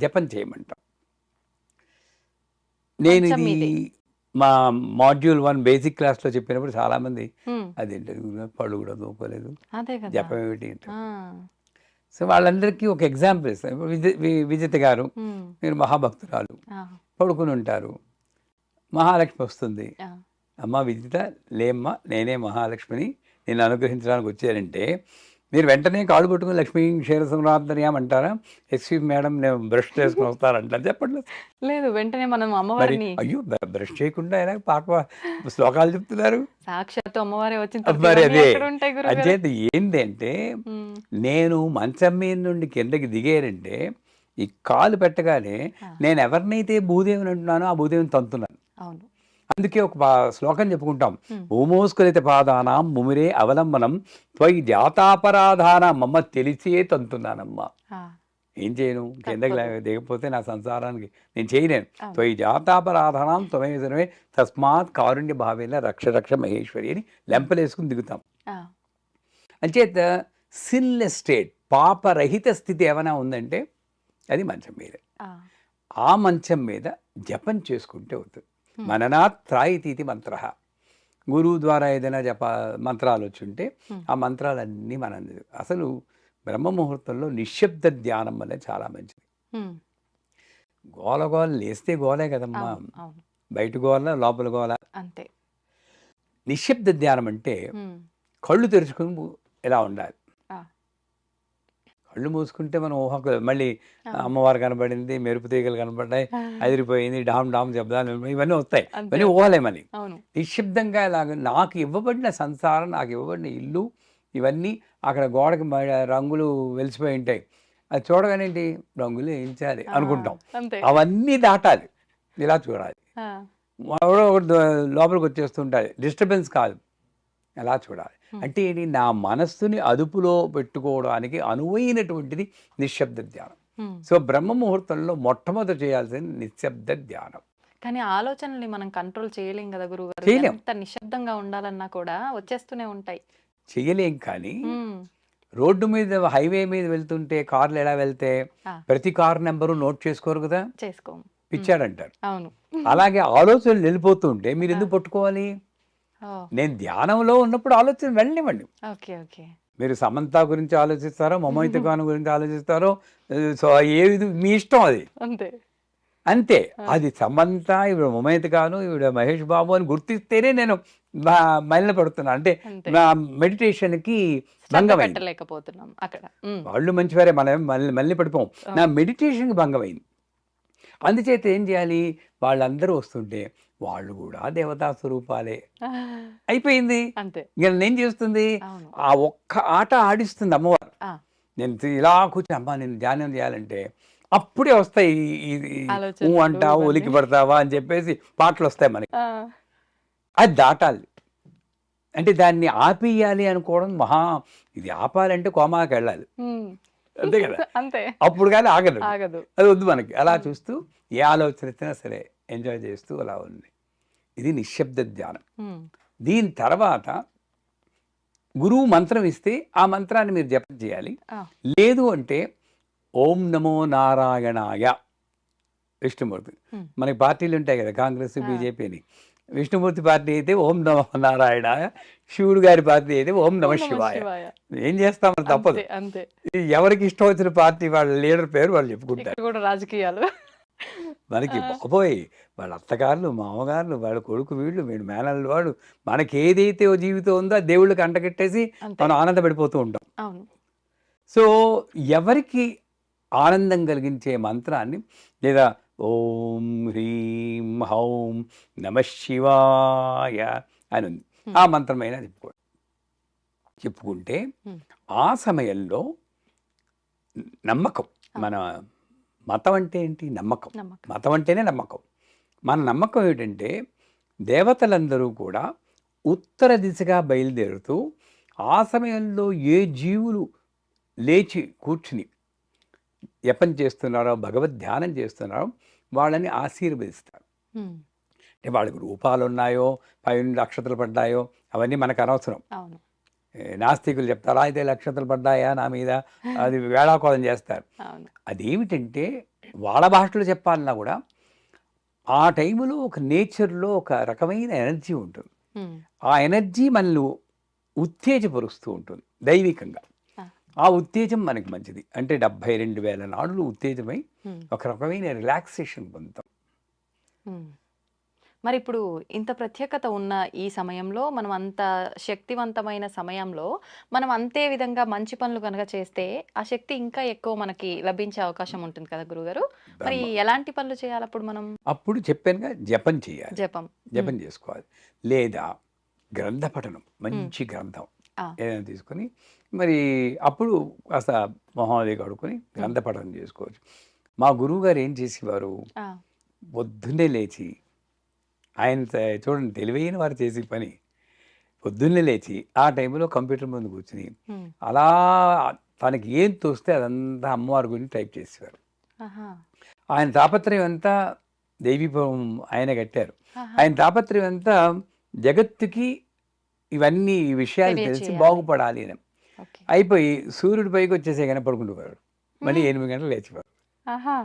జపం చేయమంటాం. నేను ఇది మా మాడ్యూల్ 1 బేసిక్ క్లాస్లో చెప్పినప్పుడు చాలా మంది అదేంటి పళ్ళు కూడా దూపలేదు, జపం ఏమిటి అంటే. సో వాళ్ళందరికీ ఒక ఎగ్జాంపుల్ ఇస్తాను. విజిత గారు, మీరు మహాభక్తురాలు, పడుకుని ఉంటారు, మహాలక్ష్మి వస్తుంది, అమ్మ విజిత లేమ్మ, నేనే మహాలక్ష్మిని, నేను అనుగ్రహించడానికి వచ్చానంటే మీరు వెంటనే కాళ్ళు పట్టుకుని లక్ష్మీ క్షీర సంరాధనయం అంటారా? ఎక్స్క్యూజ్ మేడం, నేను బ్రష్ చేసుకుని వస్తారంటారు? చెప్పండి. లేదు, వెంటనే మనం అమ్మవారిని, అయ్యో బ్రష్ చేయకుండా అయినా పాక శ్లోకాలు చెప్తున్నారు, సాక్షాత్తు అమ్మవారే వచ్చింది. మరి అదే అంచేత ఏంటి అంటే, నేను మంచం మీద నుండి కిందకి దిగేరంటే ఈ కాలు పెట్టగానే నేను ఎవరినైతే భూదేవిని అంటున్నానో ఆ భూదేవిని తంతున్నాను. అవును. అందుకే ఒక శ్లోకం చెప్పుకుంటాం, ఓమోస్కలిత పాదానాం ముమిరే అవలంబనం త్వయి జాతాపరాధానం, అమ్మ తెలిసే తంతున్నానమ్మా. ఏం చేయను, కిందకి దిగపోతే నా సంసారానికి నేను చేయలేను. త్వయి జాతాపరాధానం త్వమే తస్మాత్ కారుణ్య భావేన రక్ష రక్ష మహేశ్వరి అని లెంపలేసుకుని దిగుతాం. అంచేత సిన్లెస్ స్టేట్, పాపరహిత స్థితి ఏమైనా ఉందంటే అది మంచం మీద. ఆ మంచం మీద జపం చేసుకుంటే అవుతుంది. మననాత్ త్రాయితీతి మంత్ర. గురువు ద్వారా ఏదైనా మంత్రాలు వచ్చుంటే ఆ మంత్రాలన్నీ మనం అసలు బ్రహ్మముహూర్తంలో నిశ్శబ్ద ధ్యానం వల్ల చాలా మంచిది. గోల లేస్తే గోలే కదమ్మా, బయట గోల లోపల గోల అంతే. నిశ్శబ్ద ధ్యానం అంటే కళ్ళు తెరుచుకుని ఎలా ఉండాలి. కళ్ళు మూసుకుంటే మనం ఊహకు మళ్ళీ అమ్మవారు కనబడింది, మెరుపు తీగలు కనబడ్డాయి, అదిరిపోయింది, డామ్ డామ్ శబ్దాలు, ఇవన్నీ వస్తాయి, ఇవన్నీ ఊహలేమని. నిశ్శబ్దంగా ఇలాగ నాకు ఇవ్వబడిన సంసారం, నాకు ఇవ్వబడిన ఇల్లు, ఇవన్నీ అక్కడ గోడకి రంగులు వెలిసిపోయి ఉంటాయి, అది చూడగానేంటి రంగులు వేయించాలి అనుకుంటాం, అవన్నీ దాటాలి, ఇలా చూడాలి. లోపలికి వచ్చేస్తుంటాయి, డిస్టర్బెన్స్ కాదు, ఎలా చూడాలి అంటే ఏంటి, నా మనస్సుని అదుపులో పెట్టుకోవడానికి అనువైనటువంటిది నిశ్శబ్ద ధ్యానం. సో బ్రహ్మ ముహూర్తంలో మొట్టమొదటి చేయాల్సింది నిశ్శబ్ద ధ్యానం. కానీ ఆలోచనల్ని మనం కంట్రోల్ చేయలేం కదా గురువు, ఎంత నిశ్శబ్దంగా ఉండాలన్నా కూడా వచ్చేస్తూనే ఉంటాయి. చేయలేం, కానీ రోడ్డు మీద హైవే మీద వెళ్తుంటే కార్లు ఎలా వెళ్తే ప్రతి కార్ నెంబరు నోట్ చేసుకోరు కదా, చేసుకోము, పిచ్చాడంటారు. అవును, అలాగే ఆలోచనలు వెళ్ళిపోతుంటే మీరు ఎందుకు పట్టుకోవాలి? నేను ధ్యానంలో ఉన్నప్పుడు ఆలోచన వెళ్ళనివ్వండి. మీరు సమంత గురించి ఆలోచిస్తారో, మమోహిత ఖాన్ గురించి ఆలోచిస్తారో, సో ఏది మీ ఇష్టం, అది అంతే అంతే. అది సమంత, ఇవిడ మమోహిత ఖాను, ఇవిడ మహేష్ బాబు అని గుర్తిస్తేనే నేను మలిన పడుతున్నాను, అంటే నా మెడిటేషన్కి భంగమైంది. వాళ్ళు మంచివారే, మనం మళ్ళీ పడిపోం, నా మెడిటేషన్కి భంగమైంది. అందుచేత ఏం చేయాలి, వాళ్ళందరూ వస్తుంటే వాళ్ళు కూడా దేవతా స్వరూపాలే అయిపోయింది. ఇంకా నేను చేస్తుంది ఆ ఒక్క ఆట ఆడిస్తుంది అమ్మవారు. నేను ఇలా కూర్చొని అమ్మా నేను ధ్యానం చేయాలంటే అప్పుడే వస్తాయి, నువ్వు అంటావు ఒలికి పడతావా అని చెప్పేసి పాటలు వస్తాయి మనకి. అది దాటాలి, అంటే దాన్ని ఆపేయాలి అనుకోవడం ఇది ఆపాలంటే కోమాకి వెళ్ళాలి, అంతే కదా, అంతే. అప్పుడు కానీ ఆగదు, అది వద్దు మనకి. అలా చూస్తూ ఏ ఆలోచన వచ్చినా సరే ఎంజాయ్ చేస్తూ అలా ఉంది. ఇది నిశ్శబ్ద ధ్యానం. దీని తర్వాత గురువు మంత్రం ఇస్తే ఆ మంత్రాన్ని మీరు జపం చేయాలి. ఆ. లేదు అంటే ఓం నమో నారాయణాయ విష్ణుమూర్తి. Hmm. మనకి పార్టీలు ఉంటాయి కదా, కాంగ్రెస్, ఆ. బీజేపీని. విష్ణుమూర్తి పార్టీ అయితే ఓం నమో నారాయణాయ, శివుడు గారి పార్టీ అయితే ఓం నమ శివాయ. ఏం చేస్తాం, మరి తప్పదు. అంతే. ఎవరికి ఇష్టం వచ్చిన పార్టీ వాళ్ళ లీడర్ పేరు వాళ్ళు చెప్పుకుంటారు. ఇక్కడ కూడా రాజకీయాలు. మనకి బాబోయ్, వాళ్ళ అత్తగారులు, మామగారులు, వాళ్ళ కొడుకు, వీడు మేనల్లు వాడు, మనకి ఏదైతే ఓ జీవితం ఉందో ఆ దేవుళ్ళకి అంటగట్టేసి అంతే. మనం ఆనందపడిపోతూ ఉంటాం. అవును. సో ఎవరికి ఆనందం కలిగించే మంత్రాన్ని, లేదా ఓం హ్రీం హౌం నమ శివాయ అని ఉంది, ఆ మంత్రమైనా చెప్పుకుంటే Hmm. ఆ సమయంలో నమ్మకం. మన మతం అంటే ఏంటి? నమ్మకం. నమ్మకం. మతం అంటేనే నమ్మకం. మన నమ్మకం ఏంటంటే దేవతలందరూ కూడా ఉత్తర దిశగా బయలుదేరుతూ ఆ సమయంలో ఏ జీవులు లేచి కూర్చుని జపం చేస్తున్నారో, భగవద్ ధ్యానం చేస్తున్నారో వాళ్ళని ఆశీర్వదిస్తారు. Hmm. అంటే వాళ్ళకి రూపాలు ఉన్నాయో, పైన అక్షతలు పడ్డాయో అవన్నీ మనకు అనవసరం. అవును. నాస్తికులు చెప్తారు, అయితే నక్షత్రాలు పడ్డాయా నా మీద, అది వేళాకోళం చేస్తారు. అవును. అదేమిటంటే వాళ్ళ భాషలో చెప్పాలన్నా కూడా ఆ టైంలో ఒక నేచర్లో ఒక రకమైన ఎనర్జీ ఉంటుంది. Hmm. ఆ ఎనర్జీ మనల్ని ఉత్తేజపరుస్తూ ఉంటుంది దైవికంగా. ఆ. ఆ ఉత్తేజం మనకి మంచిది. అంటే 72,000 నాడులు ఉత్తేజమై Hmm. ఒక రకమైన రిలాక్సేషన్ పొందుతాం. Hmm. మరి ఇప్పుడు ఇంత ప్రత్యేకత ఉన్న ఈ సమయంలో, మనం అంత శక్తివంతమైన సమయంలో మనం అంతే విధంగా మంచి పనులు కనుక చేస్తే ఆ శక్తి ఇంకా ఎక్కువ మనకి లభించే అవకాశం ఉంటుంది కదా గురుగారు. మరి ఎలాంటి పనులు చేయాలి అప్పుడు మనం? అప్పుడు చెప్పానుగా, జపం చేయాలి, జపం. జపం చేసుకోవాలి. లేదా గ్రంథ పఠనం, మంచి గ్రంథం ఆ. ఏదైనా తీసుకొని మరి అప్పుడు కాస్త మొహాది కడుక్కొని గ్రంథ పఠనం చేసుకోవచ్చు. మా గురువు గారు ఏం చేసేవారు, ఆ. పొద్దున్నే లేచి, ఆయన చూడండి తెలివైన వారు చేసే పని, పొద్దున్నే లేచి ఆ టైంలో కంప్యూటర్ ముందు కూర్చుని Hmm. అలా తనకి ఏం తోస్తే అదంతా అమ్మవారి గురించి టైప్ చేసేవారు. ఆహా. ఆయన తాపత్రయం అంతా దైవీభవం ఆయన కట్టారు. ఆహా. ఆయన తాపత్రయం అంతా జగత్తుకి ఇవన్నీ ఈ విషయాలు తెలిసి తెలియచేయాలి. బాగుపడాలి అని. ఓకే. అయిపోయి సూర్యుడి పైకి వచ్చేసే కానీ పడుకుంటున్నాడు, మళ్ళీ 8 గంటలు లేచిపోయారు. ఆహా.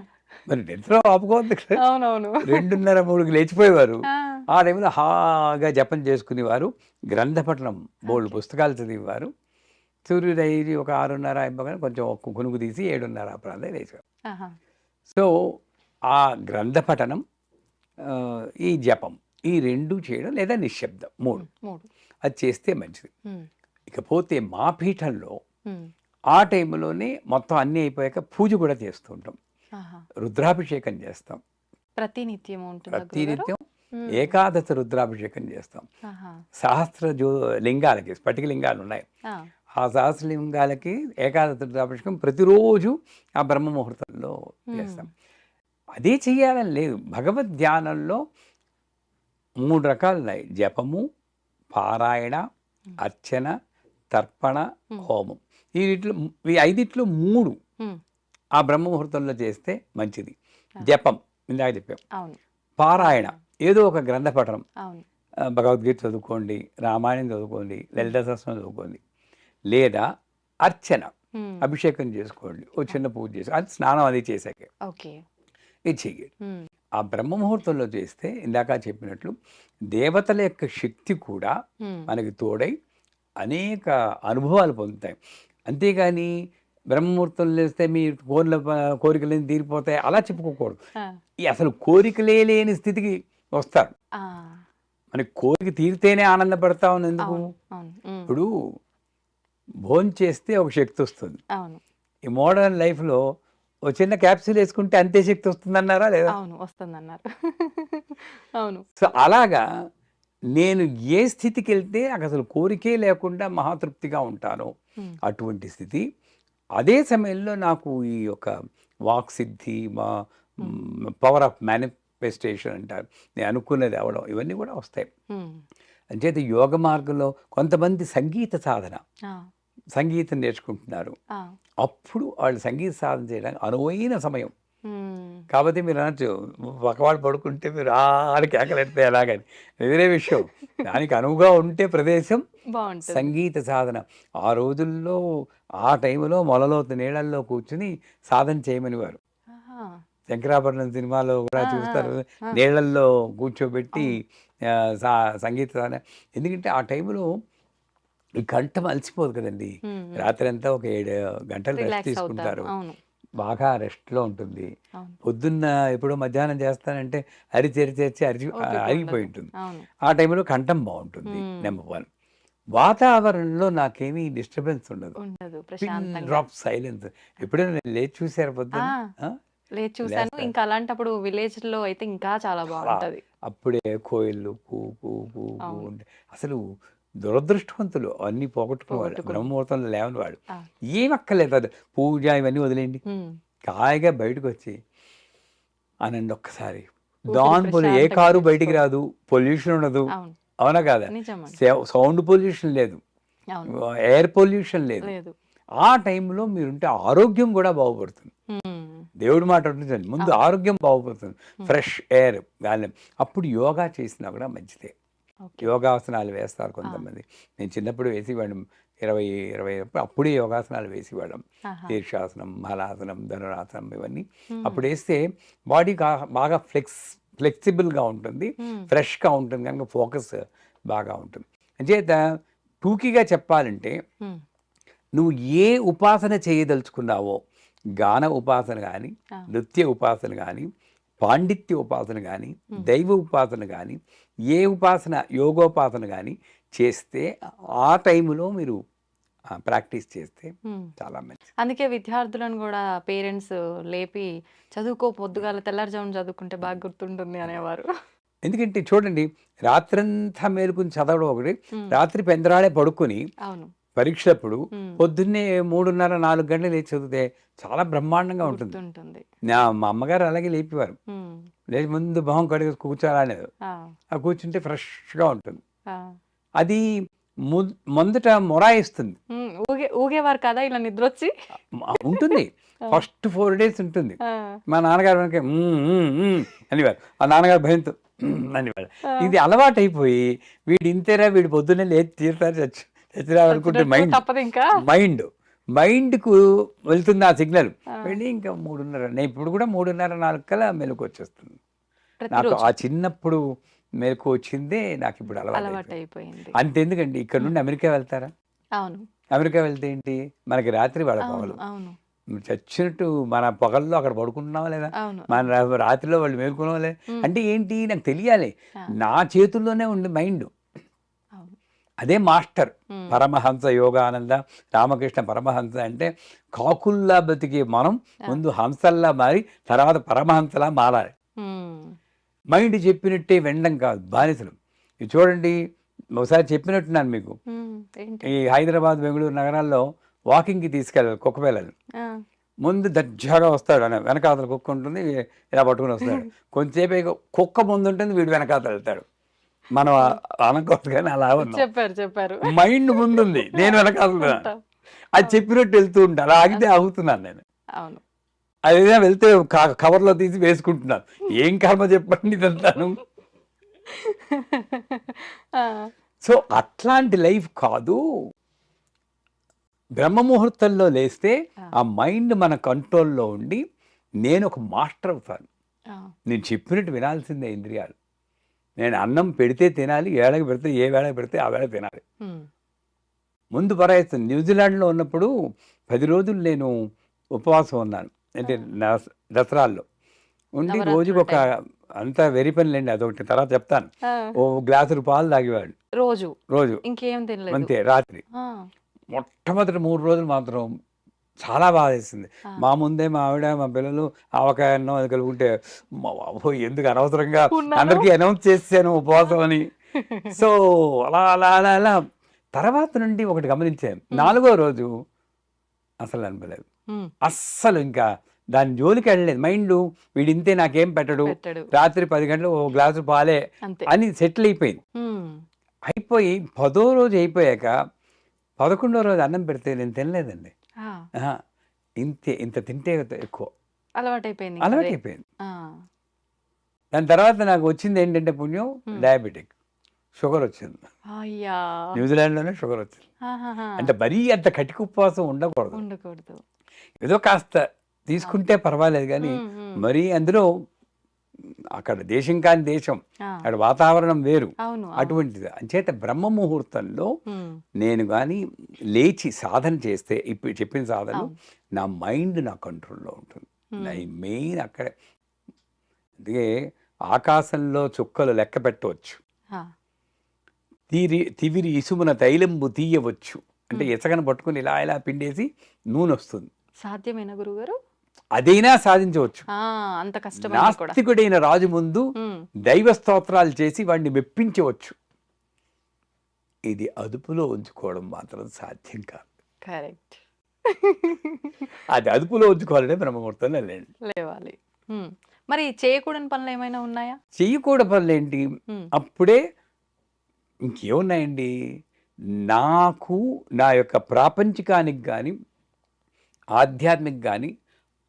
మరి నిద్ర ఆపుకోవద్దు కదా, అవునవును. 2:30, 3కి లేచిపోయేవారు. ఆ. ఆ టైంలో హాగా జపం చేసుకునేవారు, గ్రంథ పఠనం బోల్డ్ ఓకే. పుస్తకాలు చదివేవారు. సూర్యుడు అయ్యి ఒక 6:30 అయిపోగానే కొంచెం ఒక్క కునుకు తీసి 7:30 ఆ ప్రాంతం లేచేవారు. ఆహా. సో ఆ గ్రంథ పఠనం, ఈ జపం, ఈ 2 చేయడం, లేదా నిశ్శబ్దం 3, 3. అది చేస్తే మంచిది. Hmm. ఇకపోతే మా పీఠంలో Hmm. ఆ టైంలోనే మొత్తం అన్నీ అయిపోయాక పూజ కూడా చేస్తూ ఉంటాం, ఆహా. రుద్రాభిషేకం చేస్తాం. ప్రతినిత్యం ఉంటుందా గురుగారు? ప్రతినిత్యం Hmm. ఏకాదశ రుద్రాభిషేకం చేస్తాం. ఆహా. సహస్ర లింగాలకి, స్ఫటిక లింగాలు ఉన్నాయి, ఆ. ఆ సహస్రలింగాలకి ఏకాదశ రుద్రాభిషేకం ప్రతిరోజు ఆ బ్రహ్మ ముహూర్తంలో చేస్తాం. అదే చెయ్యాలని లేదు, భగవద్ ధ్యానంలో 3 రకాలు ఉన్నాయి: జపము, పారాయణ, అర్చన, తర్పణ, హోమం. ఈ 5 3 Hmm. ఆ బ్రహ్మ ముహూర్తంలో చేస్తే మంచిది. జపం ఇందాక చెప్పాం, అవును. పారాయణ ఏదో ఒక గ్రంథ పఠనం, అవును. భగవద్గీత చదువుకోండి, రామాయణం చదువుకోండి, లలిత సహస్రం చదువుకోండి. లేదా అర్చన, Hmm. అభిషేకం చేసుకోండి, ఓ చిన్న పూజ చేసి అది స్నానం అది చేశాకే ఓకే. ఇది చెయ్యండి. Hmm. ఆ బ్రహ్మ ముహూర్తంలో చేస్తే ఇందాక చెప్పినట్లు దేవతల యొక్క శక్తి కూడా Hmm. మనకి తోడై అనేక అనుభవాలు పొందుతాయి. అంతేగాని బ్రహ్మముహూర్తంలో చేస్తే మీ కోరికలేని తీరిపోతాయి అలా చెప్పుకోకూడదు. ఆ. ఈ అసలు కోరికలే లేని స్థితికి వస్తారు. ఆ. మనకి కోరిక తీరితేనే ఆనందపడతా ఉంది ఎందుకు? అవును. అవును. Hmm. ఇప్పుడు భోజనం చేస్తే ఒక శక్తి వస్తుంది. అవును. ఈ మోడర్న్ లైఫ్లో ఓ చిన్న క్యాప్సూల్ వేసుకుంటే అంతే శక్తి వస్తుందన్నారా లేదా? అవును, వస్తుందన్నారు. అవును. సో అలాగా నేను ఏ స్థితికి వెళ్తే నాకు అసలు కోరికే లేకుండా మహాతృప్తిగా ఉంటాను, Hmm. అటువంటి స్థితి. అదే సమయంలో నాకు ఈ యొక్క వాక్ సిద్ధి, మా పవర్ ఆఫ్ మేనిఫెస్టేషన్ అంటారు, నేను అనుకున్నది అవడం, ఇవన్నీ కూడా వస్తాయి. Hmm. అంచేత యోగ మార్గంలో కొంతమంది సంగీత సాధన, ఆ. సంగీతం నేర్చుకుంటున్నారు. ఆ. అప్పుడు వాళ్ళు సంగీత సాధన చేయడానికి అనువైన సమయం కాకపోతే మీరు అనొచ్చు పక్కవాడు పడుకుంటే మీరు ఆడ కేకలెడితే ఎలాగని, వేరే విషయం. దానికి అనువుగా ఉంటే ప్రదేశం బాగుంటుంది. సంగీత సాధన. ఆ రోజుల్లో ఆ టైంలో మొలలోతు నీళ్ళల్లో కూర్చుని సాధన చేయమనేవారు. ఆహా. శంకరాభరణం సినిమాలో కూడా ఆ, చూస్తారు, ఆ. నీళ్ళల్లో కూర్చోబెట్టి సంగీత సాధన. ఎందుకంటే ఆ టైంలో ఈ కంఠం అలసిపోదు కదండి. రాత్రి అంతా ఒక 7 గంటలు రెస్ట్ రిలాక్స్ అవుతారు. తీసుకుంటారు, అవును. బాగా రెస్ట్లో ఉంటుంది. అవును. పొద్దున్న ఎప్పుడో మధ్యాహ్నం చేస్తానంటే అరిచి ఓపిక అరిగిపోయి ఉండదు. ఉంటుంది. అవును. ఆ టైంలో కంఠం బాగుంటుంది. నెంబర్ 1. వాతావరణంలో నాకేమీ డిస్టర్బెన్స్ ఉండదు. ఉండదు, పిన్ ప్రశాంతంగా. Drop silence. ఎప్పుడైనా నేను లేచి చూసారా పొద్దున్న? ఆ, ఆ? లేదు చూసాను. లేస్తా. ఇంకా అలాంటప్పుడు విలేజ్ లో అయితే ఇంకా చాలా బాగుంటది. అప్పుడే కోయిళ్ళు కూ కూ కూ కూ అవును. ఉంటే అసలు దురదృష్టవంతులు అన్నీ పోగొట్టుకునేవాళ్ళు. పోగొట్టుకుని. బ్రహ్మముహూర్తంలో లేవని వాడు. ఆ. ఏం అక్కర్లేదు, అది పూజ ఇవన్నీ వదిలేయండి. హాయిగా బయటకు వచ్చి అనండి ఒక్కసారి. దాని ఏ ప్రశాంతంగా కారు బయటికి తీసుకో. రాదు, పొల్యూషన్ ఉండదు. అవును. అవునా కాదా? నిజమండి. సౌండ్ పొల్యూషన్ లేదు, అవును. ఎయిర్ పొల్యూషన్ లేదు. లేదు. ఆ టైంలో మీరుంటే ఆరోగ్యం కూడా బాగుపడుతుంది. దేవుడి మాట ఉంటుంది, ముందు ఆరోగ్యం బాగుపడుతుంది. ఫ్రెష్ ఎయిర్ గాలి. అప్పుడు యోగా చేసినా కూడా మంచిదే. యోగాసనాలు వేస్తారు కొంతమంది. నేను చిన్నప్పుడు వేసేవాళ్ళం, 20 అప్పుడే యోగాసనాలు వేసేవాళ్ళం. శీర్షాసనం, హలాసనం, ధనురాసనం ఇవన్నీ అప్పుడు వేస్తే బాడీ బాగా ఫ్లెక్సిబుల్గా ఉంటుంది, ఫ్రెష్గా ఉంటుంది, కనుక ఫోకస్ బాగా ఉంటుంది. అంచేత టూకీగా చెప్పాలంటే నువ్వు ఏ ఉపాసన చేయదలుచుకున్నావో, గాన ఉపాసన కానీ, నృత్య ఉపాసన కానీ, పాండిత్య ఉపాసన కానీ, దైవ ఉపాసన కానీ, ఏ ఉపాసన యోగోపాసన కానీ చేస్తే ఆ టైంలో మీరు ప్రాక్టీస్ చేస్తే చాలా మంచిది. అందుకే విద్యార్థులను కూడా పేరెంట్స్ లేపి చదువుకో, పొద్దుగాల తెల్లారుజామున చదువుకుంటే బాగా గుర్తుంటుంది అనేవారు. ఎందుకంటే చూడండి, రాత్రంతా మేలుకుని చదవడం ఒకటి, రాత్రి పెందరాడే పడుకొని అవును. పరీక్షలప్పుడు పొద్దున్నే 3:30, 4 గంటలు లేచి చదివితే చాలా బ్రహ్మాండంగా ఉంటుంది. ఉంటుంది. మా అమ్మగారు అలాగే లేపేవారు. లేచి ముందు మొహం కడిగి కూర్చోాలనేది. ఆ కూర్చుంటే ఫ్రెష్గా ఉంటుంది. అది మొదట మొరాయిస్తుంది. ఊగేవారు కదా ఇలా నిద్ర వచ్చి ఉంటుంది. ఫస్ట్ 4 days ఉంటుంది. మా నాన్నగారు వెనక అనేవారు. ఆ నాన్నగారు భయంతో అనేవారు. ఇది అలవాటు అయిపోయి వీడు ఇంతేరా, వీడు పొద్దున్నే లేచి తీరుతారు చచ్చిరా అనుకుంటే మైండ్కు వెళ్తుంది ఆ సిగ్నల్. వెళ్ళి ఇంకా 3:30, నేను ఇప్పుడు కూడా 3:30, 4 కల్లా మెలకు వచ్చేస్తుంది. నాకు ఆ చిన్నప్పుడు మెలకు వచ్చిందే నాకు ఇప్పుడు అలవాటు అయిపోయింది. అంతెందుకండి, ఇక్కడ నుండి అమెరికా వెళ్తారా? అవును. అమెరికా వెళ్తే ఏంటి, మనకి రాత్రి వాళ్ళ పగలు. చచ్చినట్టు మన పగల్లో అక్కడ పడుకుంటున్నావా లేదా, మన రాత్రిలో వాళ్ళు మేలుకున్నావా లేదా. అంటే ఏంటి, నాకు తెలియాలి. నా చేతుల్లోనే ఉంది మైండ్. అదే మాస్టర్. పరమహంస యోగానంద రామకృష్ణ పరమహంస అంటే కాకుల్లా బతికే మనం ముందు హంసల్లా మారి తర్వాత పరమహంసలా మారాలి. మైండ్ చెప్పినట్టే వెండం కాదు, బానిసలు. ఇది చూడండి, ఒకసారి చెప్పినట్టున్నాను మీకు, ఈ హైదరాబాద్, బెంగళూరు నగరాల్లో వాకింగ్కి తీసుకెళ్ళాలి కుక్క పిల్లలు. ముందు దర్జాగా వస్తాడు, అని వెనకాతల కుక్క ఉంటుంది, ఇలా పట్టుకుని వస్తాడు. కొంచెంసేపు కుక్క ముందు ఉంటుంది, వీడు వెనకాతల వెళ్తాడు. మనం అనకూడదు కానీ అలా చెప్పారు. మైండ్ ముందుంది, నేను వెనకాల అది చెప్పినట్టు వెళ్తూ ఉంటా. అలా ఆగితే ఆగుతున్నాను నేను. అవును. అదేదో వెళ్తే కవర్లో తీసి వేసుకుంటున్నాను. ఏం కర్మ చెప్పండి ఇదంతాను. సో అట్లాంటి లైఫ్ కాదు. బ్రహ్మముహూర్తంలో లేస్తే ఆ మైండ్ మన కంట్రోల్లో ఉండి నేను ఒక మాస్టర్ అవుతాను. నేను చెప్పినట్టు వినాల్సిందే ఇంద్రియాలు. నేను అన్నం పెడితే తినాలి, ఏళ్ళకి పెడితే ఏ వేళకి పెడితే ఆ వేళ తినాలి. ముందు పరాయిస్తుంది. న్యూజిలాండ్లో ఉన్నప్పుడు 10 రోజులు నేను ఉపవాసం ఉన్నాను. అంటే దసరాల్లో ఉండి రోజుకి ఒక, అంతా వెరీ పనిలేండి, అదొకటి తర్వాత చెప్తాను. ఓ గ్లాసులు పాలు తాగేవాడు రోజు, ఇంకేం తినలేదు అంతే. రాత్రి మొట్టమొదటి 3 రోజులు మాత్రం చాలా బాగా వేసింది. మా ముందే మా ఆవిడ, మా పిల్లలు ఆవకాయ అన్నం అది కలుగుంటే, ఎందుకు అనవసరంగా అందరికీ అనౌన్స్ చేసాను ఉపవాసం అని. సో అలా అలా అలా అలా తర్వాత నుండి ఒకటి గమనించాను, 4వ రోజు అసలు అనిపలేదు. అస్సలు ఇంకా దాని జోలికి వెళ్ళలేదు. మైండ్ వీడింతే, నాకేం పెట్టడు, రాత్రి 10 గంటలు ఓ గ్లాసు పాలే అని సెటిల్ అయిపోయింది. అయిపోయి 10వ రోజు అయిపోయాక 11వ రోజు అన్నం పెడితే నేను తినలేదండి. ఇంత తింటే ఎక్కువ. అలవాటైపోయింది ఇంకా అదే. అలవాటైపోయింది. ఆ, దాని తర్వాత నాకు వచ్చింది ఏంటంటే పుణ్యం, డయాబెటిక్, షుగర్ వచ్చింది. అయ్యా, న్యూజిలాండ్లోనే షుగర్ వచ్చింది. ఆహాహా. అంటే మరీ అంత కటిక ఉపవాసం ఉండకూడదు. ఉండకూడదు. ఏదో కాస్త తీసుకుంటే పర్వాలేదు కానీ మరీ అందులో అక్కడ దేశం కాని దేశం, ఆ, అక్కడ వాతావరణం వేరు, అవును. అటువంటిది. అంచేత బ్రహ్మ ముహూర్తంలో ఉమ్, నేను కానీ లేచి సాధన చేస్తే ఇప్పుడు చెప్పిన సాధనలు అవును. నా మైండ్ నా కంట్రోల్లో ఉంటుంది. నా మెయిన్ అక్కడే. అందుకే ఆకాశంలో చుక్కలు లెక్క పెట్టవచ్చు, ఆ, తివిరి ఇసుమున తైలంబు తీయవచ్చు. అంటే ఇసకను పట్టుకుని ఇలా ఇలా పిండేసి నూనె వస్తుంది. సాధ్యమేనా గురుగారు? అదైనా సాధించవచ్చు. అంత కష్టమైనా కూడా. నాస్తికుడైన రాజు ముందు ఉమ్, దైవ స్తోత్రాలు చేసి వాడిని మెప్పించవచ్చు. ఇది అదుపులో ఉంచుకోవడం మాత్రం సాధ్యం కాదు. కరెక్ట్. అది అదుపులో ఉంచుకోవాలంటే బ్రహ్మముహూర్తంలో లేండి. లేవాలి. ఉమ్, మరి చేయకూడని పనులు ఏమైనా ఉన్నాయా? చెయ్యకూడని పనులు ఏంటి? ఉమ్, అప్పుడే ఇంకేమున్నాయండి? నాకు నా యొక్క ప్రాపంచికానికి కానీ ఆధ్యాత్మిక కానీ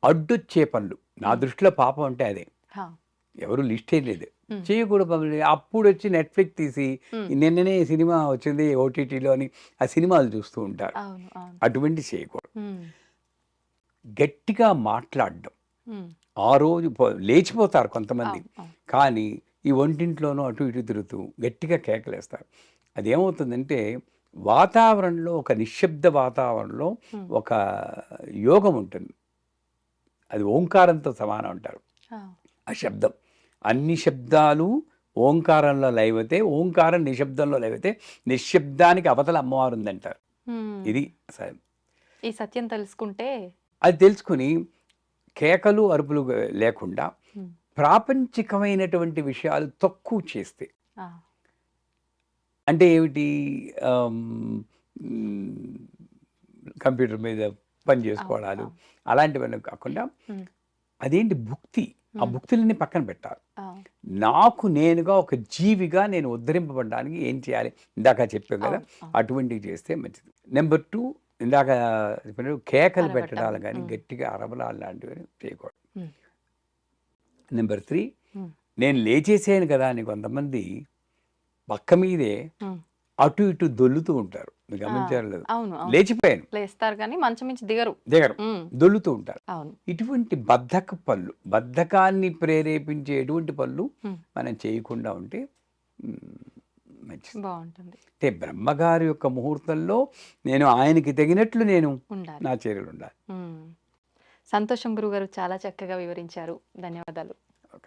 అడ్డొచ్చే పనులు. నా దృష్టిలో పాపం అంటే అదే. హా, ఎవరు లిస్టే లేదు. ఉమ్, చేయకూడదు పనులు. అప్పుడు వచ్చి నెట్ఫ్లిక్స్ తీసి ఉమ్, నిన్ననే సినిమా వచ్చింది ఓటీటీలో అని ఆ సినిమాలు చూస్తూ ఉంటారు. అవును, అవును. అటువంటి చేయకూడదు. ఉమ్, గట్టిగా మాట్లాడడం. ఉమ్, ఆ రోజు లేచిపోతారు కొంతమంది, అవును, అవును. కానీ ఈ వంటింట్లోనూ అటు ఇటు తిరుగుతూ గట్టిగా కేకలేస్తారు. అదేమవుతుందంటే వాతావరణంలో, ఒక నిశ్శబ్ద వాతావరణంలో ఉమ్, ఒక యోగం ఉంటుంది. అది ఓంకారంతో సమానం అంటారు. ఆ, ఆ శబ్దం, అన్ని శబ్దాలు ఓంకారంలో లైవతే, ఓంకారం నిశ్శబ్దంలో లైవతే, నిశ్శబ్దానికి అవతల అమ్మవారు ఉందంటారు. ఉమ్. ఇది అసలు. ఈ సత్యం తెలుసుకుంటే అది తెలుసుకుని కేకలు అరుపులు లేకుండా ఉమ్, ప్రాపంచికమైనటువంటి విషయాలు తక్కువ చేస్తే, ఆ, అంటే ఏమిటి, ఆమ్, మ్, కంప్యూటర్ మీద పని చేసుకోవడాలు అవును. అలాంటివన్నీ కాకుండా ఉమ్, అదేంటి భుక్తి, ఆ భుక్తులన్నీ పక్కన పెట్టాలి. ఆ, నాకు నేనుగా ఒక జీవిగా నేను ఉద్ధరింపబడడానికి ఏం చేయాలి, ఇందాక చెప్పాను కదా, అవును, అవును. అటువంటివి చేస్తే మంచిది. నెంబర్ 2, ఇందాక చెప్పినట్టు కేకలు అరవటం. పెట్టడాలు కానీ ఉమ్, గట్టిగా అరవడాలు లాంటివి చేయకూడదు. ఉమ్, నెంబర్ 3, ఉమ్, నేను లేచేసాను కదా అని కొంతమంది పక్క మీదే ఉమ్. అటు ఇటు దొల్లుతూ ఉంటారు. మీరు ఆ, గమనించారు లేదు? అవును, అవును. లేచిపోయాను లేస్తారు కానీ మంచం నుంచి దిగరు. దిగరు, ఉమ్, దొల్లుతూ ఉంటారు. అవును. ఇటువంటి బద్ధక పనులు, బద్ధకాన్ని ప్రేరేపించే ఎటువంటి పనులు ఉమ్, మనం చేయకుండా ఉంటే మంచిది. బాగుంటుంది. అంటే బ్రహ్మగారి యొక్క ముహూర్తంలో నేను ఆయనకి తగినట్లు నేను ఉండాలి. నా చర్యలు ఉండాలి. ఉమ్. సంతోషం గురుగారు, చాలా చక్కగా వివరించారు. ధన్యవాదాలు. ఒక